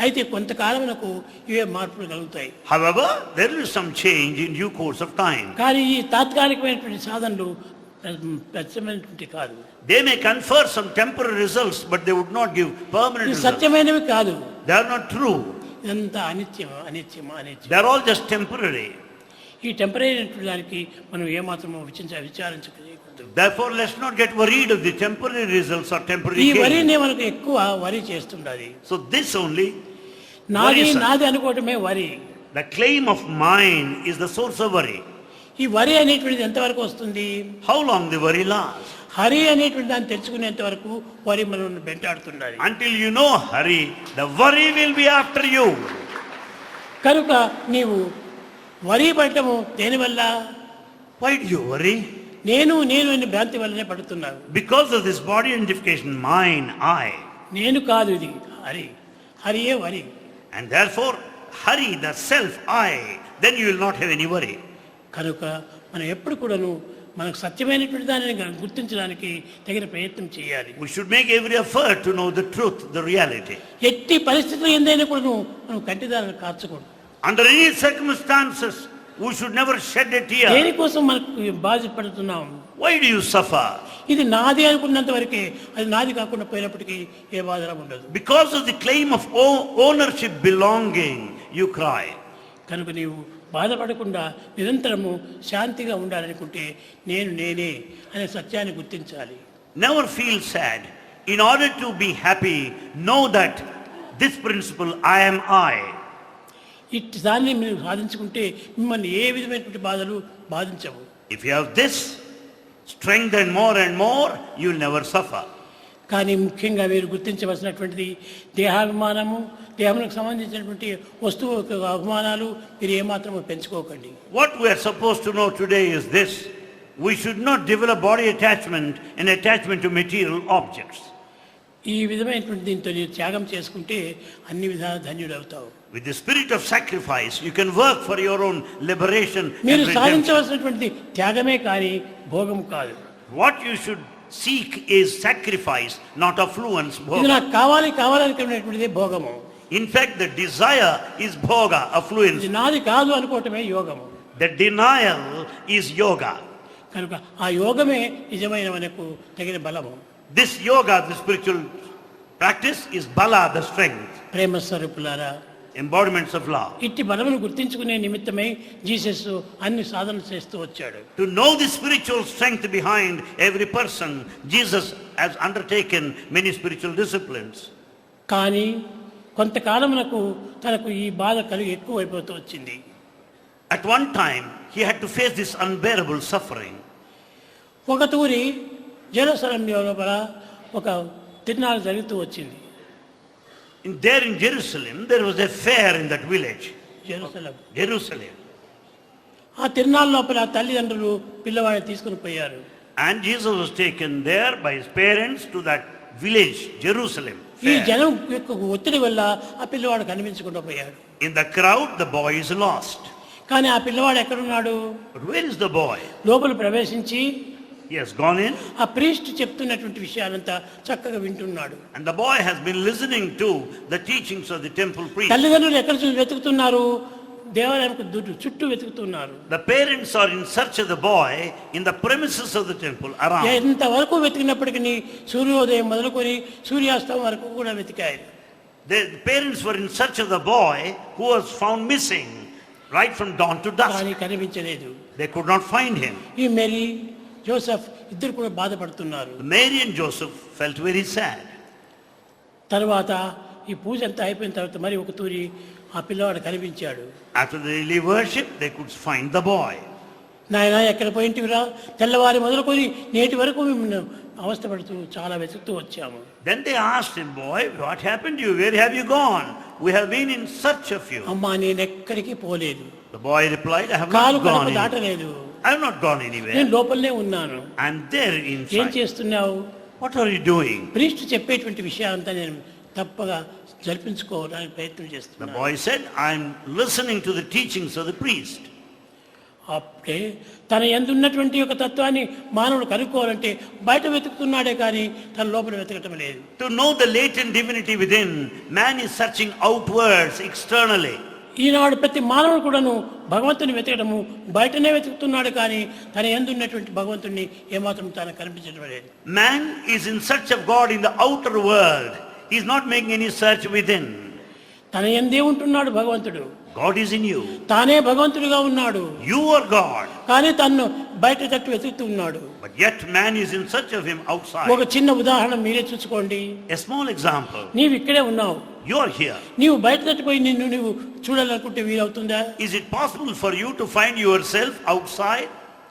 అయితే కొంతకాలమునకు ఇవే మార్పులు కలుగుతాయి. However, there is some change in due course of time. కానీ ఈ తాత్కాలికమైనటువంటి సాధనలు ప్రత్యేకమైనటువంటి కాదు. They may confer some temporary results, but they would not give permanent ఇది results. సత్యమైనవి కాదు. They are not true. ఇదంతా అనిత్యం అనిత్యం అనిత్యం. They are all just temporary. ఈ temporary అయినటువంటి దానికి మనం ఏమాత్రమో విచారించకూడదు. Therefore, let's not get worried of the temporary results or temporary ఈ gain. వరినే మనకు ఎక్కువ వరి చేస్తుండాలి. So this only, నాది worrisome. నాది అనుకోవటమే వరి. The claim of mine is the source of worry. ఈ వరి అనేటువంటిది ఎంతవరకు వస్తుంది? How long the worry lasts? Hari అనేటువంటి దాన్ని తెలుసుకునేంత వరకు వరి మనం వెంటాడుతుండాలి. Until you know hurry, the worry will be after you. కనుక నీవు వరి పడటము దేనివల్ల? Why do you worry? నేను నేను అనే భ్రాంతి వల్లనే పడుతున్నాను. Because of this body identification, mine, I. నేను కాదు, ఇది హరి. హరియే వరి. And therefore, hurry, the self, I. Then you will not have any worry. కనుక మనం ఎప్పుడు కూడాను మనకు సత్యమైనటువంటి దానిని గుర్తించడానికి తగిన ప్రయత్నం చేయాలి. We should make every effort to know the truth, the reality. ఎట్టి పరిస్థితులు ఎందైనా కూడాను మనం కంటిదారులు కార్చకూడదు. Under any circumstances, we should never shed a tear. దేనికోసం మనకు బాధపడుతున్నాం? Why do you suffer? ఇది నాది అనుకున్నంత వరకే, అది నాది కాకుండా పోయినప్పటికీ ఏ బాధ ఉండదు. Because of the claim of ownership, belonging, you cry. కనుక నీవు బాధపడకుండా నిరంతరము శాంతిగా ఉండాలనుకుంటే నేను నేనే అనే సత్యాన్ని గుర్తించాలి. Never feel sad. In order to be happy, know that this principle, I am I. ఇట్టి దాన్ని మీరు సాధించుకుంటే మిమ్మల్ని ఏ విధమైనటువంటి బాధలు బాధించవు. If you have this strength and more, you will never suffer. కానీ ముఖ్యంగా మీరు గుర్తించవలసినటువంటిది దేహాభిమానము, దేహములకు సంబంధించినటువంటి వస్తువు అభిమానాలు మీరు ఏమాత్రము పెంచుకోకండి. What we are supposed to know today is this: we should not develop body attachment and attachment to material objects. ఈ విధమైనటువంటి దీంతో మీరు త్యాగం చేసుకుంటే అన్ని విధాల ధన్యుడవుతావు. With the spirit of sacrifice, you can work for your own liberation and మీరు redemption. సాధించవలసినటువంటి త్యాగమే కానీ భోగం కాదు. What you should seek is sacrifice, not affluence, ఇది bhoga. నాకు కావాలి కావాలనుకునేటువంటిది భోగము. In fact, the desire is bhoga, affluence. ఇది నాది కాదు అనుకోవటమే యోగము. The denial is yoga. కనుక ఆ యోగమే నిజమైన మనకు తగిన బలము. This yoga, the spiritual practice, is bala, the strength, ప్రేమ స్వరూపులారా, embodiments of love. ఇట్టి బలమును గుర్తించుకునే నిమిత్తమై జీసస్ అన్ని సాధనలు చేస్తూ వచ్చాడు. To know the spiritual strength behind every person, Jesus has undertaken many spiritual disciplines. కానీ కొంతకాలమునకు తనకు ఈ బాధ కలిగి ఎక్కువైపోతూ వచ్చింది. At one time, he had to face this unbearable suffering. ఒక తూరి జెరూసలేం లోపల ఒక తిరునాళ్ళు జరుగుతూ వచ్చింది. There in Jerusalem, there was a fair in that village. Jerusalem. ఆ తిరునాళ్ళ లోపల తల్లిదండ్రులు పిల్లవాడిని తీసుకుని పోయారు. And Jesus was taken there by his parents to that village, Jerusalem. ఈ Fair. జనం యొక్క ఒత్తిడి వల్ల ఆ పిల్లవాడు కనిపించకుండా పోయాడు. In the crowd, the boy is lost. కానీ ఆ పిల్లవాడు ఎక్కడున్నాడు? But where is the boy? లోపల ప్రవేశించి He has gone in, ఆ ప్రీస్ట్ చెప్తున్నటువంటి విషయాలంతా చక్కగా వింటున్నాడు. and the boy has been listening to the teachings of the temple priest. తల్లిదండ్రులు ఎక్కడ చూసి వెతుకుతున్నారు? దేవాలయానికి చుట్టూ వెతుకుతున్నారు. The parents are in search of the boy in the premises of the temple around. ఎంతవరకు వెతికినప్పటికీ సూర్యోదయం మొదలుకొని సూర్యాస్తమయం వరకు కూడా వెతికారు. The parents were in search of the boy who was found missing right from dawn to dusk. కానీ కనిపించలేదు. They could not find him. ఈ Mary Joseph ఇద్దరు కూడా బాధపడుతున్నారు. Mary and Joseph felt very sad. తర్వాత ఈ పూజ అంతా అయిపోయిన తర్వాత మరి ఒక తూరి ఆ పిల్లవాడు కనిపించాడు. After the daily worship, they could find the boy. నాయన ఎక్కడ పోయింటివిరా? తెల్లవారి మొదలుకొని నేటి వరకు అవస్థపడుతూ చాలా వెతుకుతూ వచ్చాము. Then they asked him, boy, what happened to you? Where have you gone? We have been in search of you. అమ్మా నేను ఎక్కడికి పోలేదు, The boy replied, I have కాలు not gone Kadapa anywhere. దాటలేదు, I have not gone నేను anywhere. లోపలనే ఉన్నాను. I'm there ఏం inside. చేస్తున్నావు? What are you doing? Priest చెప్పేటువంటి విషయాలంతా నేను తప్పగా జరిపించుకోవడానికి ప్రయత్నం The చేస్తున్నాను. boy said, I'm listening to the teachings of the priest. అప్పుడే తన ఎందున్నటువంటి ఒక తత్వాన్ని మానవుడు కనుక్కోవాలంటే బయట వెతుకుతున్నాడే కానీ తన లోపల వెతకటం లేదు. To know the latent divinity within, man is searching outwards, externally. ఈనాడు ప్రతి మానవుడు కూడాను భగవంతుని వెతకడము బయటనే వెతుకుతున్నాడు కానీ తన ఎందున్నటువంటి భగవంతుని ఏమాత్రం తాను కనిపించడం లేదు. Man is in search of God in the outer world. He is not making any search within. తన ఎందే ఉంటున్నాడు భగవంతుడు, God is in you. తానే భగవంతుడిగా ఉన్నాడు You are God. కానీ తన్ను బయట తట్టు వెతుకుతూ ఉన్నాడు. But yet man is in search of him outside. ఒక చిన్న ఉదాహరణ మీరే చూసుకోండి. A small example. నీవు ఇక్కడే ఉన్నావు, You are here. నీవు బయట తట్టుపోయి నిన్ను నీవు చూడాలనుకుంటే వీలవుతుందా? Is it possible for you to find yourself outside?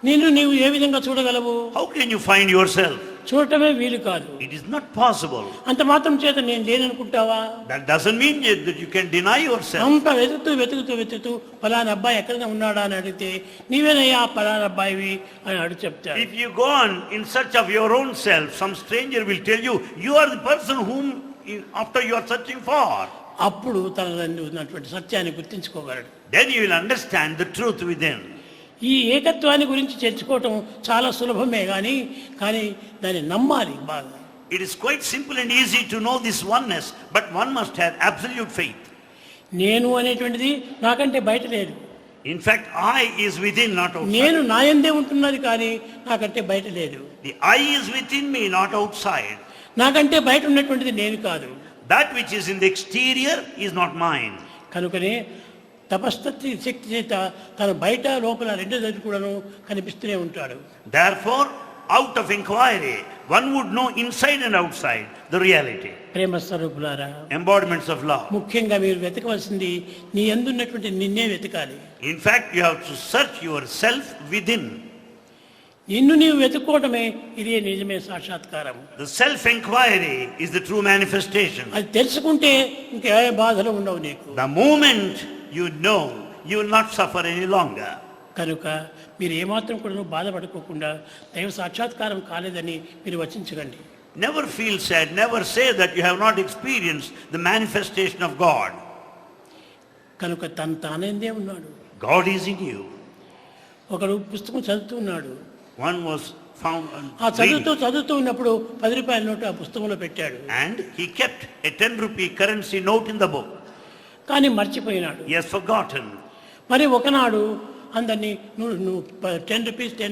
నిన్ను నీవు ఏ విధంగా చూడగలవు? How can you find yourself? చూడటమే వీలు కాదు. It is not possible. అంత మాత్రం చేత నేను లేననుకుంటావా? That doesn't mean that you can deny yourself. అంత వెతుకుతూ పలానా అబ్బాయి ఎక్కడైనా ఉన్నాడా అని అడిగితే నీవేనయ్యా పలానా అబ్బాయివి అని అడుగు చెప్తాడు. If you go on in search of your own self, some stranger will tell you, you are the person whom after you are searching for. అప్పుడు తన ఉన్నటువంటి సత్యాన్ని గుర్తించుకోగలడు. Then you will understand the truth within. ఈ ఏకత్వాన్ని గురించి చర్చుకోవటం చాలా సులభమే కానీ దాన్ని నమ్మాలి బాగా. It is quite simple and easy to know this oneness, but one must have absolute faith. నేను అనేటువంటిది నాకంటే బయట లేదు. In fact, I is within, not outside. నేను నా యందే ఉంటున్నది కానీ నాకంటే బయట లేదు. The I is within me, not outside. నాకంటే బయట ఉన్నటువంటిది నేను కాదు. That which is in the exterior is not mine. కనుకనే తపస్తత్వ శక్తి చేత తన బయట లోపల రెండు దగ్గర కూడాను కనిపిస్తూనే ఉంటాడు. Therefore, out of inquiry, one would know inside and outside the reality. ప్రేమ స్వరూపులారా, Embodiments of love. ముఖ్యంగా మీరు వెతకవలసింది నీ యందున్నటువంటి నిన్నే వెతకాలి. In fact, you have to search yourself within. నిన్ను నీవు వెతుక్కోవటమే ఇదే నిజమే సాక్షాత్కారం. The self-inquiry is the true manifestation. అది తెలుసుకుంటే ఇంకే బాధలు ఉండవు నీకు. The moment you know, you will not suffer any longer. కనుక మీరు ఏమాత్రం కూడా బాధపడుకోకుండా దైవ సాక్షాత్కారం కాలేదని మీరు వచించకండి. Never feel sad, never say that you have not experienced the manifestation of God. కనుక తానేందే ఉన్నాడు. God is in you. ఒకడు పుస్తకం చదువుతున్నాడు. One was found ఆ చదువుతూ ఉన్నప్పుడు 10 రూపాయల నోటు ఆ పుస్తకంలో పెట్టాడు. and he kept a 10 rupee currency note in the book. కానీ మర్చిపోయినాడు. He has forgotten. మరి ఒకనాడు అందరినీ నువ్వు 10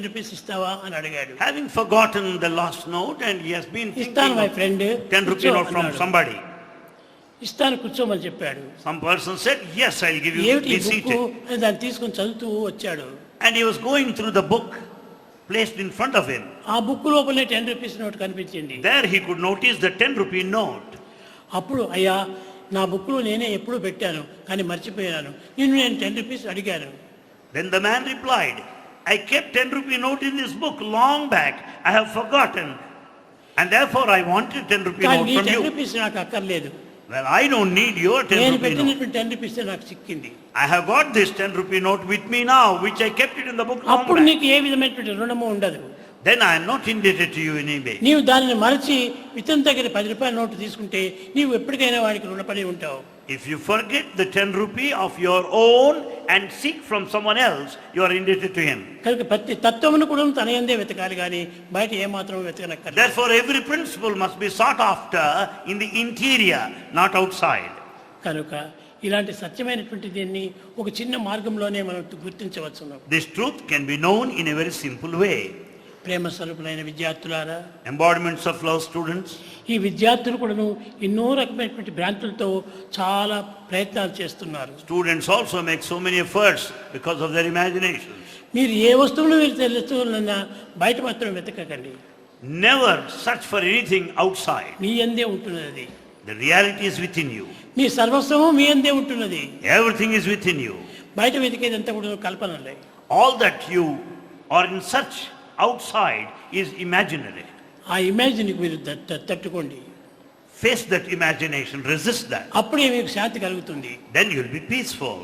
రూపీస్ ఇస్తావా అని అడిగాడు. Having forgotten the lost note, and he has been ఇస్తాను my friend, 10 rupee note from somebody. ఇస్తాను కూర్చోమని చెప్పాడు. Some person said, yes, I'll give you, ఏమిటి be seated. బుక్ దాన్ని తీసుకొని చదువుతూ వచ్చాడు. And he was going through the book placed in front of him. ఆ బుక్ లోపలే 10 రూపీస్ నోట్ కనిపించింది. There he could notice the 10 rupee note. అప్పుడు అయ్యా నా బుక్లో నేనే ఎప్పుడూ పెట్టాను కానీ మర్చిపోయాను, నేను 10 రూపీస్ అడిగాను. Then the man replied, I kept 10 rupee note in this book long back. I have forgotten. And therefore I wanted 10 rupee కానీ note నీ from 10 you. రూపీస్ నాకు అక్కర్లేదు. Well, I don't need your 10 నేను rupee note. పెట్టినటువంటి 10 rupees నాకు చిక్కింది. I have got this 10 rupee note with me now, which I kept it in the book long అప్పుడు back. నీకు ఏ విధమైనటువంటి రుణము ఉండదు. Then I am not indebted to you in any way. నీవు దానిని మరచి ఇతని దగ్గర 10 రూపాయల నోటు తీసుకుంటే నీవు ఎప్పటికైనా వాడికి రుణపడి ఉంటావు. If you forget the 10 rupee of your own and seek from someone else, you are indebted to him. కనుక ప్రతి తత్వమును కూడా తన యందే వెతకాలి కానీ బయట ఏమాత్రం వెతకనక్కర్లేదు. Therefore, every principle must be sought after in the interior, not outside. కనుక ఇలాంటి సత్యమైనటువంటి దీన్ని ఒక చిన్న మార్గంలోనే మనం గుర్తించవచ్చు. This truth can be known in a very simple way. ప్రేమ స్వరూపులైన విద్యార్థులారా, Embodiments of love students. ఈ విద్యార్థులు కూడాను ఎన్నో రకమైనటువంటి భ్రాంతులతో చాలా ప్రయత్నాలు చేస్తున్నారు. Students also make so many efforts because of their imaginations. మీరు ఏ వస్తువును మీరు తెలుసుకోవాలన్నా బయట మాత్రం వెతకకండి. Never search for anything outside. మీ యందే ఉంటున్నది. The reality is within you. మీ సర్వస్వము మీ యందే ఉంటున్నది. Everything is within you. బయట వెతికేదంతా కూడా కల్పనలే. All that you are in search outside is imaginary. ఆ ఇమాజిన్కి మీరు తట్టుకోండి. Face that imagination, resist that. అప్పుడే మీకు శాంతి కలుగుతుంది. Then you'll be peaceful.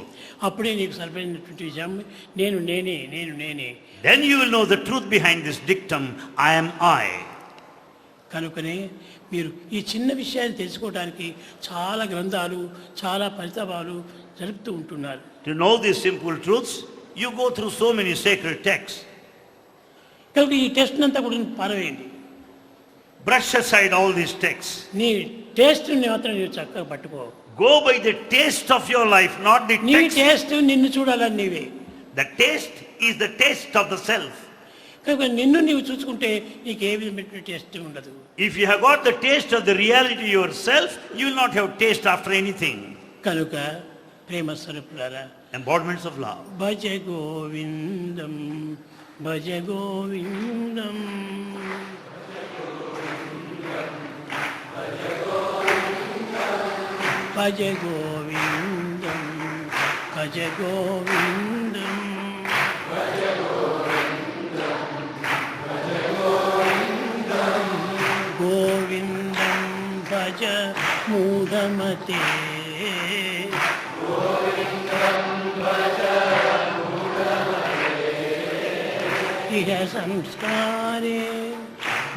అప్పుడే నీకు సరిపోయినటువంటి విషయం నేను నేనే నేను నేనే. Then you will know the truth behind this dictum, I am I. కనుకనే మీరు ఈ చిన్న విషయాన్ని తెలుసుకోవడానికి చాలా గ్రంథాలు చాలా పరితాపాలు జరుపుతూ ఉంటున్నారు. To know these simple truths, you go through so many sacred texts. కనుక ఈ టెస్ట్ అంతా కూడా పారవేయండి. Brush aside all these texts. నీ టేస్ట్ని మాత్రం నీవు చక్కగా పట్టుకో. Go by the taste of your life, not the నీ text. టేస్ట్ నిన్ను చూడాలని నీవే. The taste is the taste of the self. కనుక నిన్ను నీవు చూసుకుంటే నీకు ఏ విధమైన టేస్ట్ ఉండదు. If you have got the taste of the reality yourself, you will not have taste after anything. కనుక ప్రేమ స్వరూపులారా, Embodiments of love. భజ గోవిందం భజ గోవిందం భజ గోవిందం భజ గోవిందం గోవిందం భజ మూఢమతే ఇహ సంస్కారే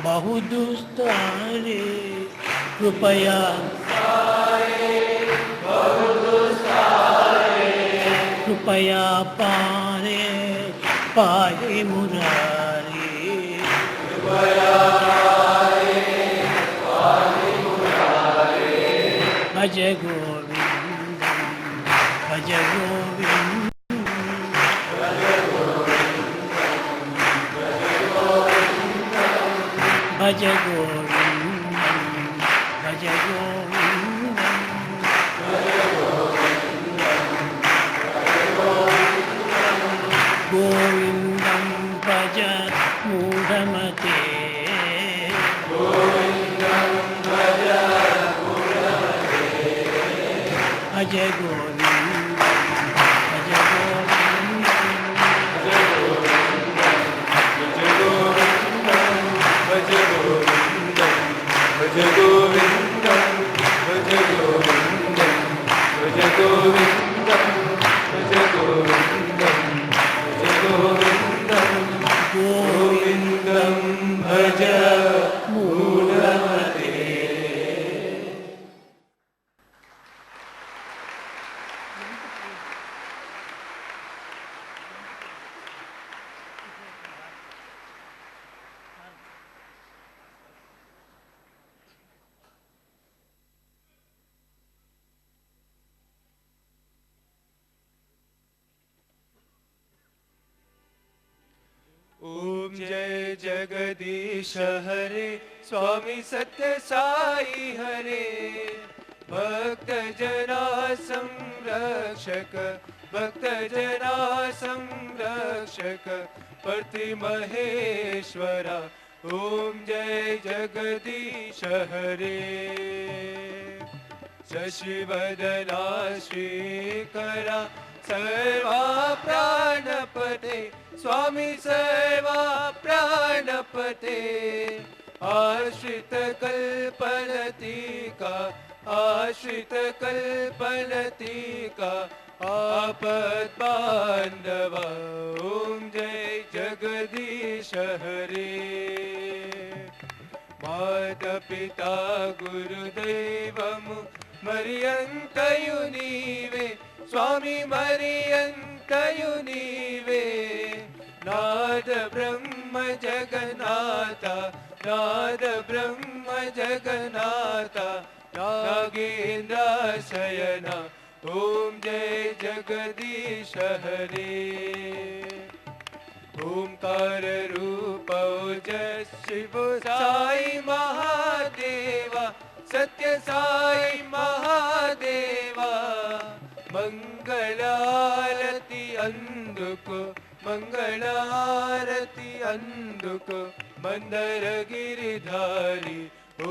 బహుదుస్తారే కృపయా కృపయా పారే పాహి మురారి భజ గోవిందం భజ గోవిందం భజ గోవిందం భజ గోవిందం గోవిందం భజ మూఢమతే భజ గోవిందం భజ గోవిందం భజ మూఢమతే. ओम जय जगदीश हरे स्वामी सत्य साई हरे भक्त जना संरक्षक भक्त जना संरक्षक पति महेश्वरा ओम जय जगदीश हरे शशिवदना श्रीकरा सर्वा प्राणपते स्वामी सर्वा प्राणपते आश्रित कल्पलतिका आश्रित कल्पलतिका आपद बांधवा ओम जय जगदीश हरे माता पिता गुरुदैवमु मरियंतयु नीवे स्वामी मरियंतयु नीवे नाद ब्रह्म जगन्नाथा नाद ब्रह्म जगन्नाथा नागेन्द्र शयना ओम जय जगदीश हरे ओंकार रूप ओजस शिव साई महादेवा सत्य साई महादेवा मंगलारती अंधुको मंगलारती अंधुको मंदर गिरिधारी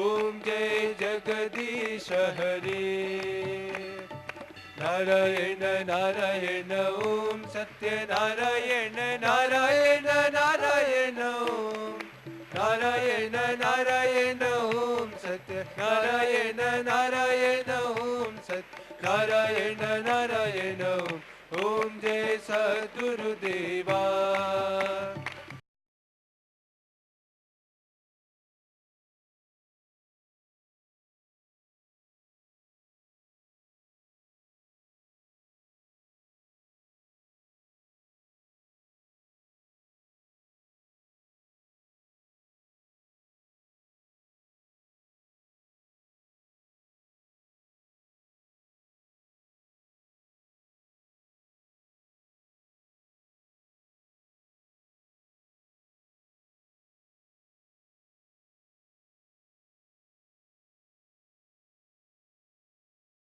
ओम जय जगदीश हरे नारायण नारायण ओम सत्य नारायण नारायण नारायण ओम नारायण नारायण नारायण ओम सत्य नारायण नारायण ओम सत्य नारायण नारायण ओम जय सद्गुरुदेवा।